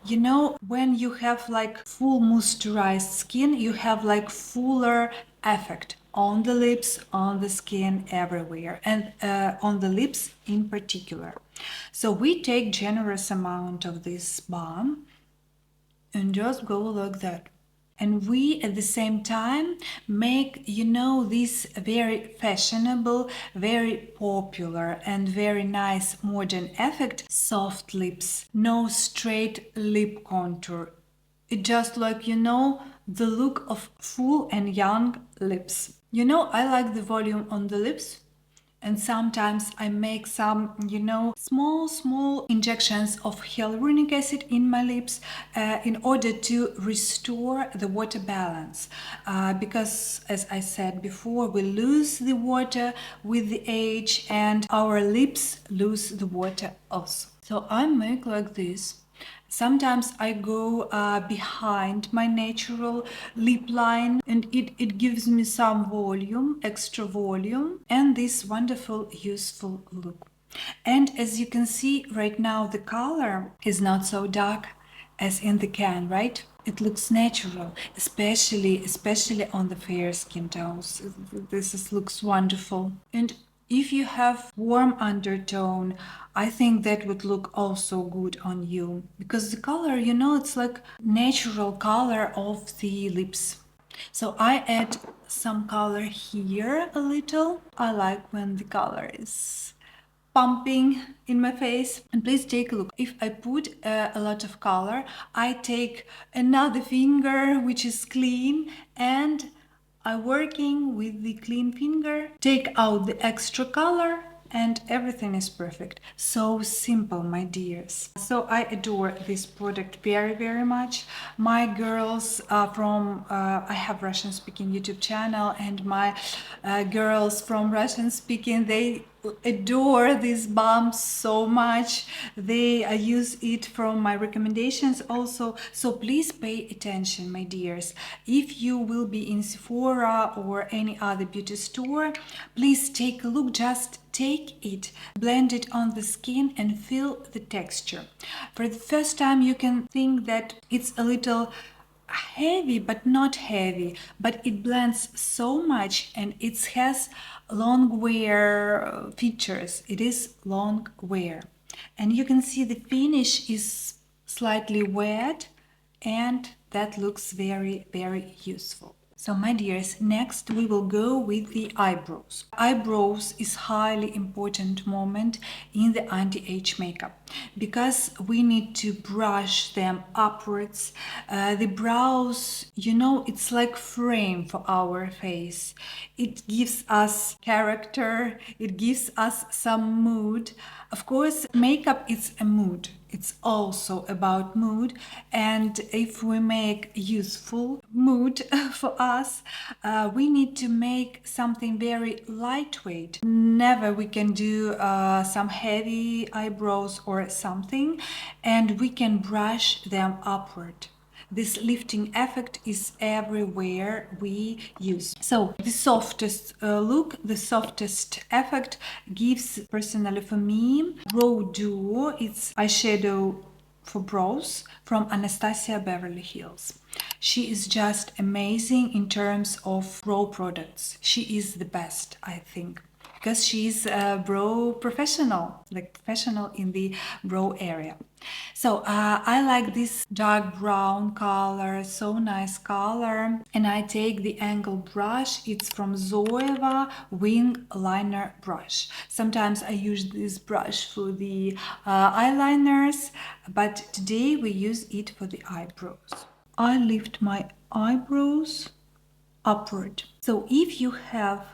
you know, when you have like full moisturized skin, you have like fuller effect on the lips, on the skin, everywhere, and on the lips in particular. So we take generous amount of this balm and just go like that. And we at the same time make, you know, this very fashionable, very popular and very nice modern effect, soft lips, no straight lip contour. It just like, you know, the look of full and young lips. You know, I like the volume on the lips. And sometimes I make some, you know, small injections of hyaluronic acid in my lips in order to restore the water balance. Because, as I said before, we lose the water with the age and our lips lose the water also. So I make like this. Sometimes I go behind my natural lip line, and it gives me some volume, extra volume, and this wonderful, useful look. And as you can see right now, the color is not so dark as in the can, right? It looks natural, especially on the fair skin tones. Looks wonderful. And if you have warm undertone, I think that would look also good on you, because the color, you know, it's like natural color of the lips. So I add some color here a little. I like when the color is pumping in my face. And please take a look. If I put a lot of color, I take another finger which is clean, and I working with the clean finger, take out the extra color and everything is perfect. So simple, my dears. So I adore this product very, very much. My girls I have Russian speaking YouTube channel, and my girls from Russian speaking, they adore this balm so much. They use it from my recommendations also. So please pay attention, my dears. If you will be in Sephora or any other beauty store, please take a look. Just take it, blend it on the skin and feel the texture. For the first time you can think that it's a little heavy, but not heavy, but it blends so much, and it has long wear features. It is long wear, and you can see the finish is slightly wet, and that looks very, very useful. So my dears, next we will go with the eyebrows. Eyebrows is highly important moment in the anti-age makeup because we need to brush them upwards. The brows, you know, it's like frame for our face. It gives us character, it gives us some mood. Of course, makeup is a mood. It's also about mood, and if we make useful mood for us, we need to make something very lightweight. Never we can do some heavy eyebrows or something, and we can brush them upward. This lifting effect is everywhere we use. So the softest look, the softest effect gives, personally for me, Brow Duo. It's eyeshadow for brows from Anastasia Beverly Hills. She is just amazing in terms of brow products. She is the best, I think, because she's a brow professional, like professional in the brow area. So I like this dark brown color, so nice color, and I take the angle brush. It's from Zoeva wing liner brush. Sometimes I use this brush for the eyeliners, but today we use it for the eyebrows. I lift my eyebrows upward. So if you have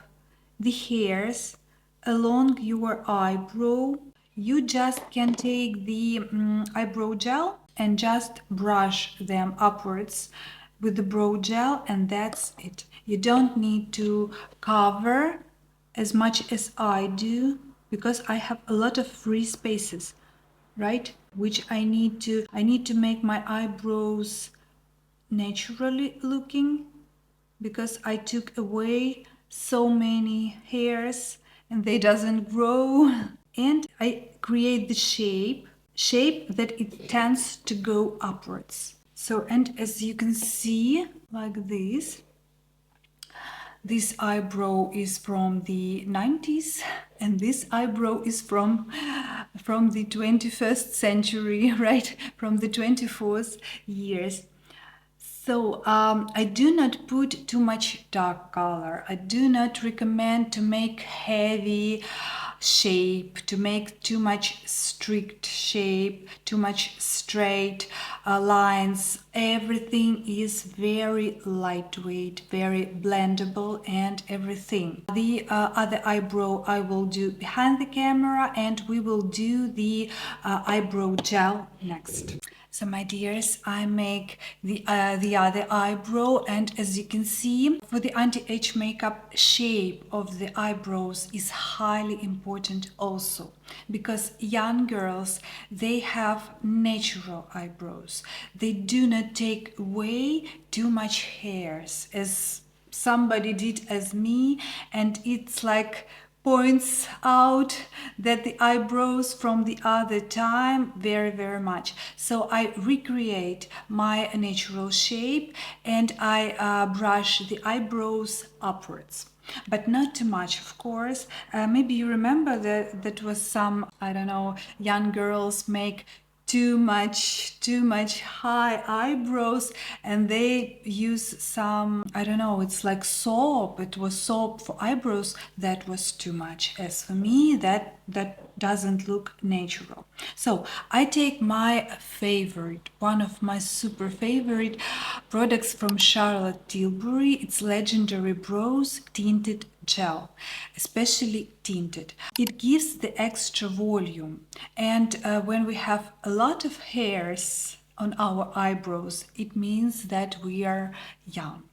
the hairs along your eyebrow, you just can take the eyebrow gel and just brush them upwards with the brow gel, and that's it. You don't need to cover as much as I do, because I have a lot of free spaces, right? Which I need to make my eyebrows naturally looking, because I took away so many hairs and they doesn't grow, and I create the shape that it tends to go upwards. So, and as you can see, like this eyebrow is from the 90s, and this eyebrow is from the 21st century, right? From the 24th years. So I do not put too much dark color. I do not recommend to make heavy shape, to make too much strict shape, too much straight lines. Everything is very lightweight, very blendable, and everything. The other eyebrow I will do behind the camera, and we will do the eyebrow gel next. So my dears, I make the other eyebrow, and as you can see, for the anti-age makeup, shape of the eyebrows is highly important also, because young girls, they have natural eyebrows. They do not take away too much hairs, as somebody did as me, and it's like points out that the eyebrows from the other time very, very much. So I recreate my natural shape, and I brush the eyebrows upwards, but not too much, of course. Maybe you remember that was some, I don't know, young girls make too much high eyebrows, and they use some, I don't know, it's like soap. It was soap for eyebrows. That was too much. As for me, that doesn't look natural. So I take my favorite, one of my super favorite products from Charlotte Tilbury. It's Legendary Brows Tinted gel, especially tinted. It gives the extra volume, and when we have a lot of hairs on our eyebrows, it means that we are young.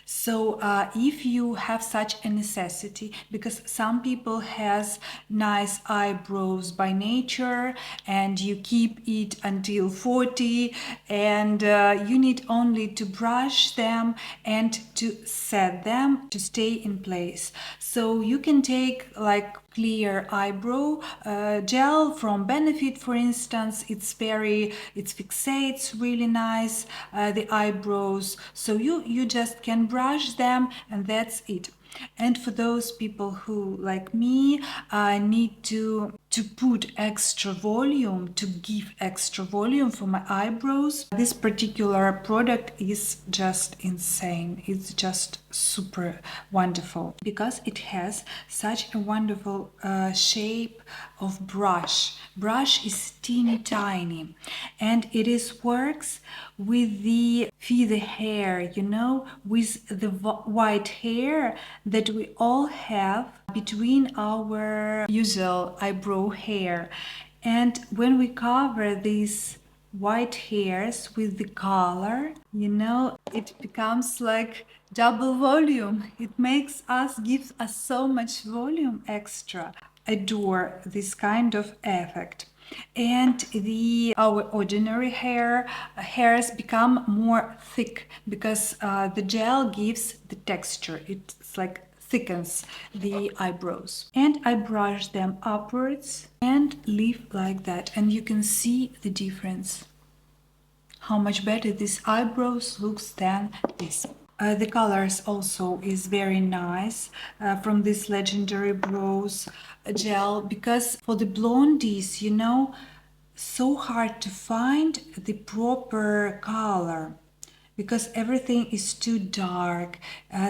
So if you have such a necessity, because some people has nice eyebrows by nature and you keep it until 40, and you need only to brush them and to set them to stay in place. So you can take like clear eyebrow gel from Benefit, for instance. It fixates really nice the eyebrows, so you just can brush them and that's it. And for those people who, like me, need to put extra volume, to give extra volume for my eyebrows, this particular product is just insane. It's just super wonderful because it has such a wonderful shape of brush. Brush is teeny tiny, and it works with the feather hair, you know, with the white hair that we all have between our usual eyebrow hair. And when we cover these white hairs with the color, you know, it becomes like double volume. It gives us so much volume extra. Adore this kind of effect. And our ordinary hairs become more thick because the gel gives the texture. It's like thickens the eyebrows. And I brush them upwards and leave like that, and you can see the difference, how much better these eyebrows looks than this. The colors also is very nice from this Legendary Brows gel, because for the blondies, you know, so hard to find the proper color because everything is too dark.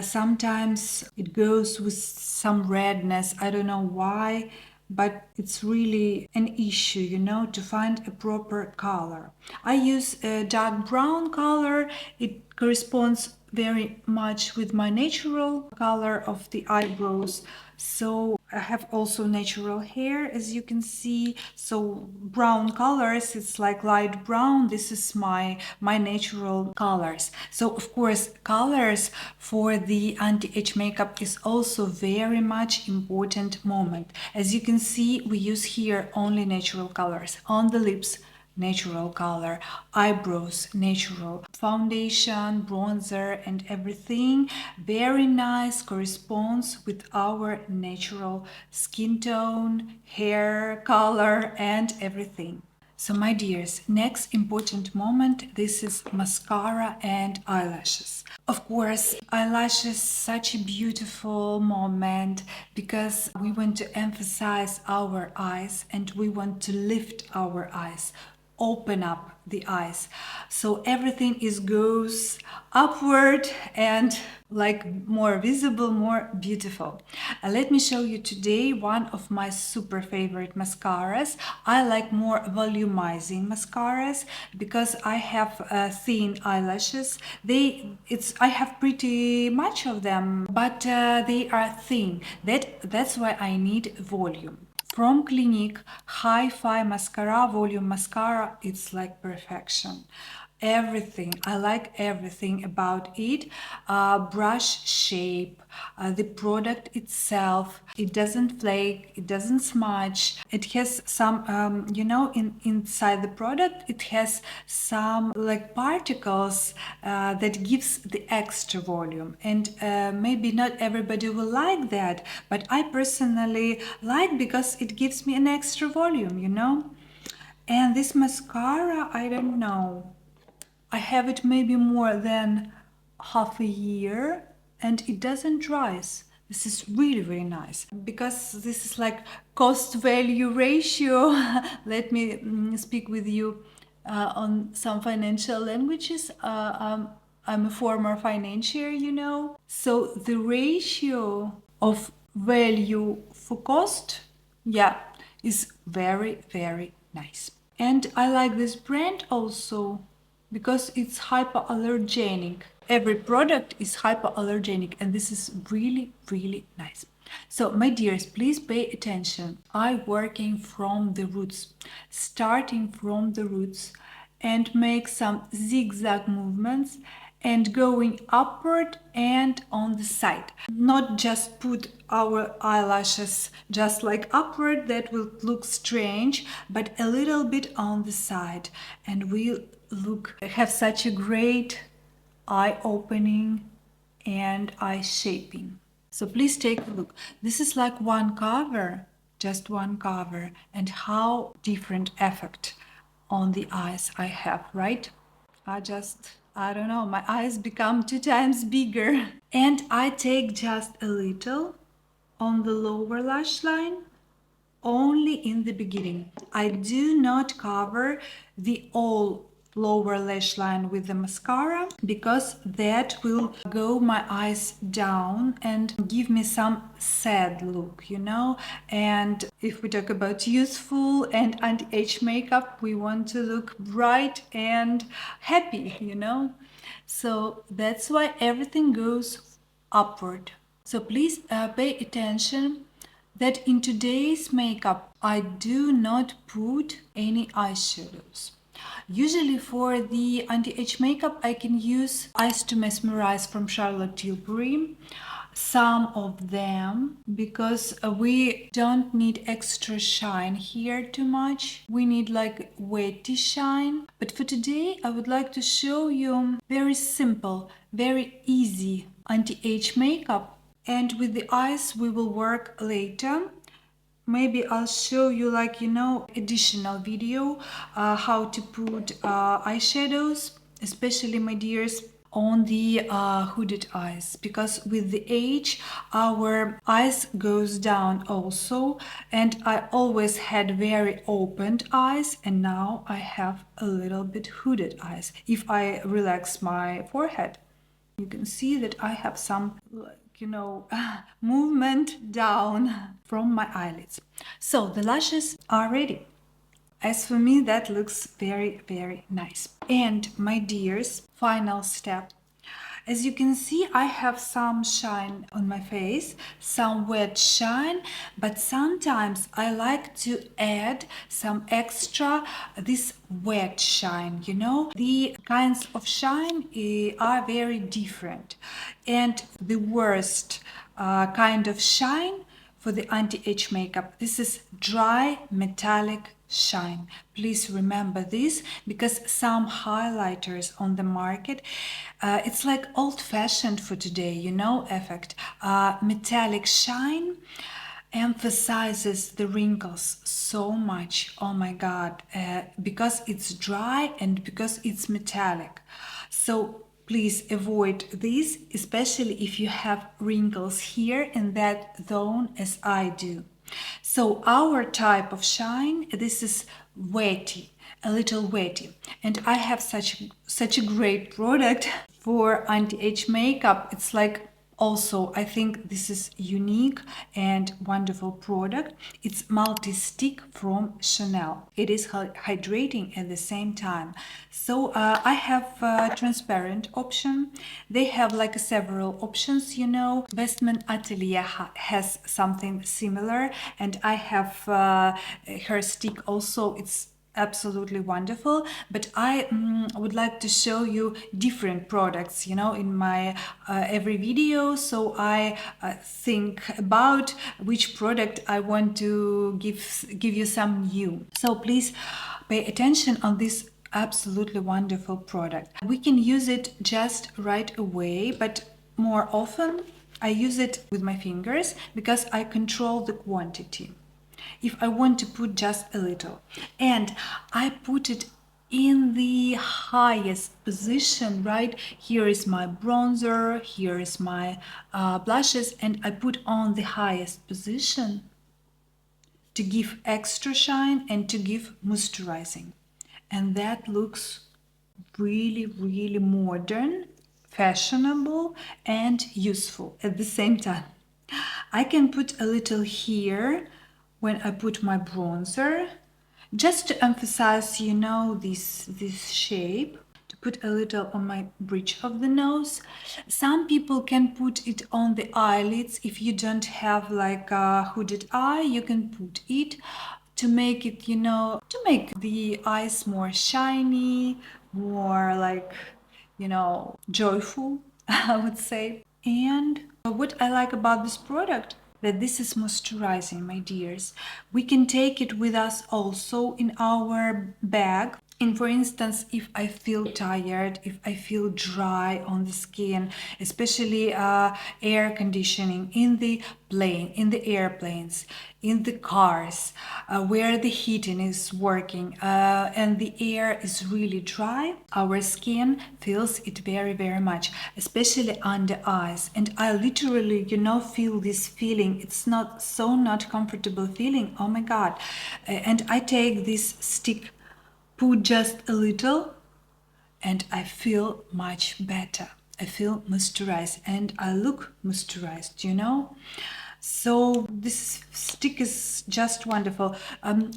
Sometimes it goes with some redness. I don't know why, but it's really an issue, you know, to find a proper color. I use a dark brown color. It corresponds very much with my natural color of the eyebrows. So I have also natural hair, as you can see. So brown colors, it's like light brown. This is my natural colors. So of course, colors for the anti-age makeup is also very much important moment. As you can see, we use here only natural colors. On the lips, natural color, eyebrows, natural, foundation, bronzer, and everything very nice, corresponds with our natural skin tone, hair color, and everything. So my dears, next important moment, this is mascara and eyelashes. Of course, eyelashes, such a beautiful moment because we want to emphasize our eyes and we want to lift our eyes, open up the eyes, so everything goes upward and like more visible, more beautiful. Let me show you today one of my super favorite mascaras. I like more volumizing mascaras because I have thin eyelashes. I have pretty much of them, but they are thin. That's why I need volume. From Clinique, Hi-Fi Mascara, Volume Mascara, it's like perfection. Everything, I like everything about it. Brush shape, the product itself, it doesn't flake, it doesn't smudge. It has some, you know, inside the product, it has some like particles that gives the extra volume. And maybe not everybody will like that, but I personally like because it gives me an extra volume, you know. And this mascara, I don't know, I have it maybe more than half a year and it doesn't dry. This is really, very nice because this is like cost value ratio. Let me speak with you on some financial languages. I'm a former financier, you know. So the ratio of value for cost, yeah, is very, very nice. And I like this brand also because it's hypoallergenic. every product is hypoallergenic, and this is really, really nice. So, my dears, please pay attention. I'm working from the roots, starting from the roots, and make some zigzag movements and going upward and on the side. Not just put our eyelashes just like upward, that will look strange, but a little bit on the side, and we'll have such a great eye opening and eye shaping. So please take a look. This is like one cover, just one cover, and how different effect on the eyes I have, right? I don't know, my eyes become 2 times bigger. And I take just a little on the lower lash line, only in the beginning. I do not cover the all lower lash line with the mascara, because that will go my eyes down and give me some sad look, you know. And if we talk about youthful and anti-age makeup, we want to look bright and happy, you know. So that's why everything goes upward. So please pay attention that in today's makeup I do not put any eyeshadows. Usually for the anti-age makeup I can use Eyes to Mesmerize from Charlotte Tilbury, some of them, because we don't need extra shine here too much. We need like wetty shine. But for today I would like to show you very simple, very easy anti-age makeup, and with the eyes we will work later. Maybe I'll show you, like, you know, additional video how to put eyeshadows, especially, my dears, on the hooded eyes, because with the age our eyes goes down also, and I always had very opened eyes, and now I have a little bit hooded eyes. If I relax my forehead, you can see that I have some, you know, movement down from my eyelids. So the lashes are ready. As for me, that looks very, very nice. And my dears, final step. As you can see, I have some shine on my face, some wet shine, but sometimes I like to add some extra this wet shine, you know. The kinds of shine are very different, and the worst kind of shine for the anti-age makeup, this is dry metallic shine. Please remember this, because some highlighters on the market, it's like old-fashioned for today, you know, effect. Metallic shine emphasizes the wrinkles so much, oh my god, because it's dry and because it's metallic. So please avoid this, especially if you have wrinkles here in that zone, as I do. So our type of shine, this is wetty, a little wetty, and I have such a great product for anti-age makeup. It's like, also, I think this is unique and wonderful product. It's multi-stick from Chanel. It is hydrating at the same time. So I have a transparent option. They have like several options, you know. Westman Atelier has something similar, and I have her stick also. It's absolutely wonderful, but I would like to show you different products, you know, in my every video. So I think about which product I want to give you some new. So please pay attention on this absolutely wonderful product. We can use it just right away, but more often I use it with my fingers because I control the quantity. If I want to put just a little, and I put it in the highest position, right? Here is my bronzer, here is my blushes, and I put on the highest position to give extra shine and to give moisturizing. And that looks really, really modern, fashionable, and useful at the same time. I can put a little here when I put my bronzer, just to emphasize, you know, this shape, to put a little on my bridge of the nose. Some people can put it on the eyelids. If you don't have like a hooded eye, you can put it to make it, to make the eyes more shiny, more like, joyful, I would say. And what I like about this product, that this is moisturizing, my dears. We can take it with us also in our bag. And for instance, if I feel tired, if I feel dry on the skin, especially air conditioning in the plane, in the airplanes, in the cars, where the heating is working and the air is really dry, our skin feels it very, very much, especially under eyes. And I literally, feel this feeling. It's not comfortable feeling. Oh my God. And I take this stick, put just a little, and I feel much better. I feel moisturized and I look moisturized. So this stick is just wonderful.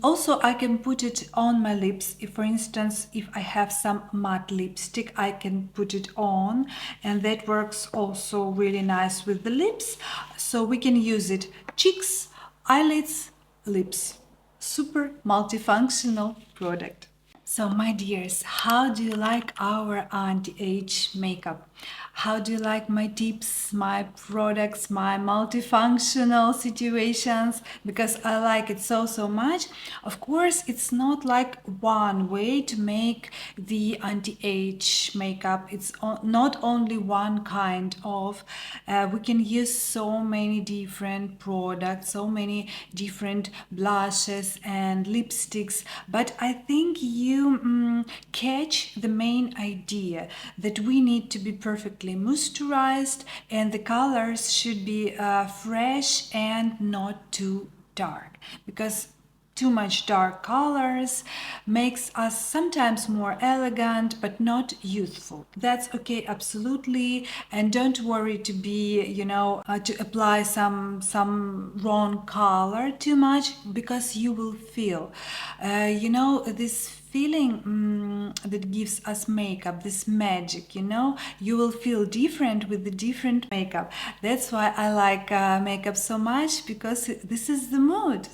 Also, I can put it on my lips. If, for instance, if I have some matte lipstick, I can put it on, and that works also really nice with the lips. So we can use it cheeks, eyelids, lips. Super multifunctional product. So my dears, how do you like our anti-age makeup? How do you like my tips, my products, my multifunctional situations? Because I like it so much. Of course, it's not like one way to make the anti-age makeup. It's not only one kind of. We can use so many different products, so many different blushes and lipsticks. But I think you catch the main idea that we need to be perfectly moisturized and the colors should be fresh and not too dark, because too much dark colors makes us sometimes more elegant but not youthful. That's okay, absolutely. And don't worry to be, to apply some wrong color too much, because you will feel, this feeling that gives us makeup, this magic, you will feel different with the different makeup. That's why I like makeup so much, because this is the mood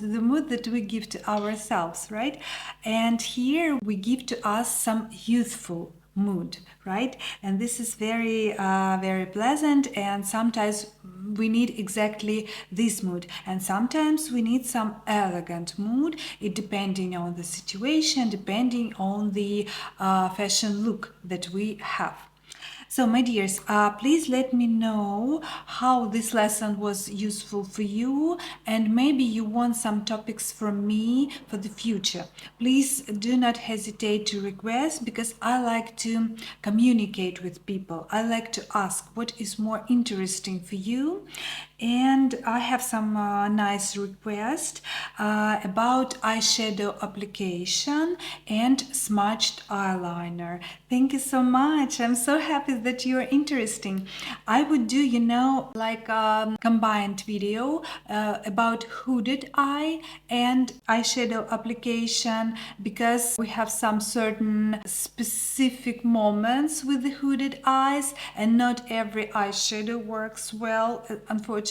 that we give to ourselves, right? And here we give to us some youthful mood, right? And this is very very pleasant, and sometimes we need exactly this mood, and sometimes we need some elegant mood, it depending on the situation, depending on the fashion look that we have. So my dears, please let me know how this lesson was useful for you, and maybe you want some topics from me for the future. Please do not hesitate to request, because I like to communicate with people. I like to ask what is more interesting for you. And I have some nice requests about eyeshadow application and smudged eyeliner. Thank you so much. I'm so happy that you're interested. I would do, like combined video about hooded eye and eyeshadow application, because we have some certain specific moments with the hooded eyes, and not every eyeshadow works well, unfortunately.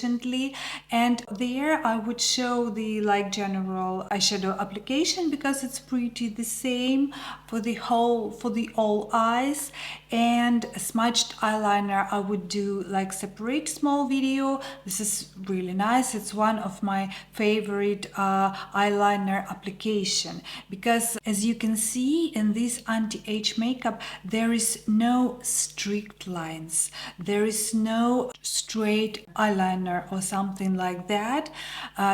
And there I would show the general eyeshadow application, because it's pretty the same for the all eyes. And smudged eyeliner I would do like separate small video. This is really nice. It's one of my favorite eyeliner application, because as you can see in this anti-age makeup, there is no strict lines, there is no straight eyeliner or something like that,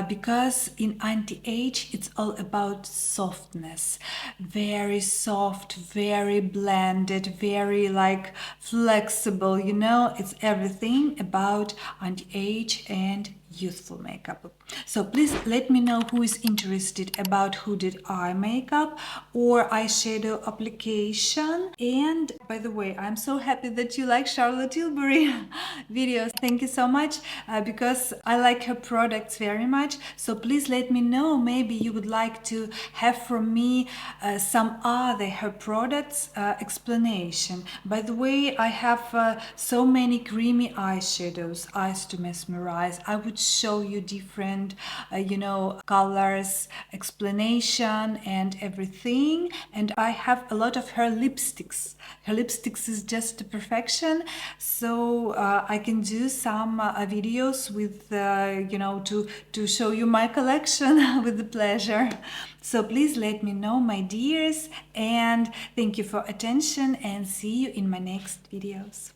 because in anti-age it's all about softness, very soft, very blended, very flexible, it's everything about anti-age and Youthful makeup. So please let me know who is interested about hooded eye makeup or eyeshadow application. And by the way, I'm so happy that you like Charlotte Tilbury videos. Thank you so much because I like her products very much. So please let me know, maybe you would like to have from me some other her products explanation. By the way, I have so many creamy eyeshadows, eyes to mesmerize. I would show you different colors, explanation and everything. And I have a lot of her lipsticks. Her lipsticks is just perfection. So I can do some videos with to show you my collection with the pleasure. So please let me know, my dears, and thank you for attention, and see you in my next videos.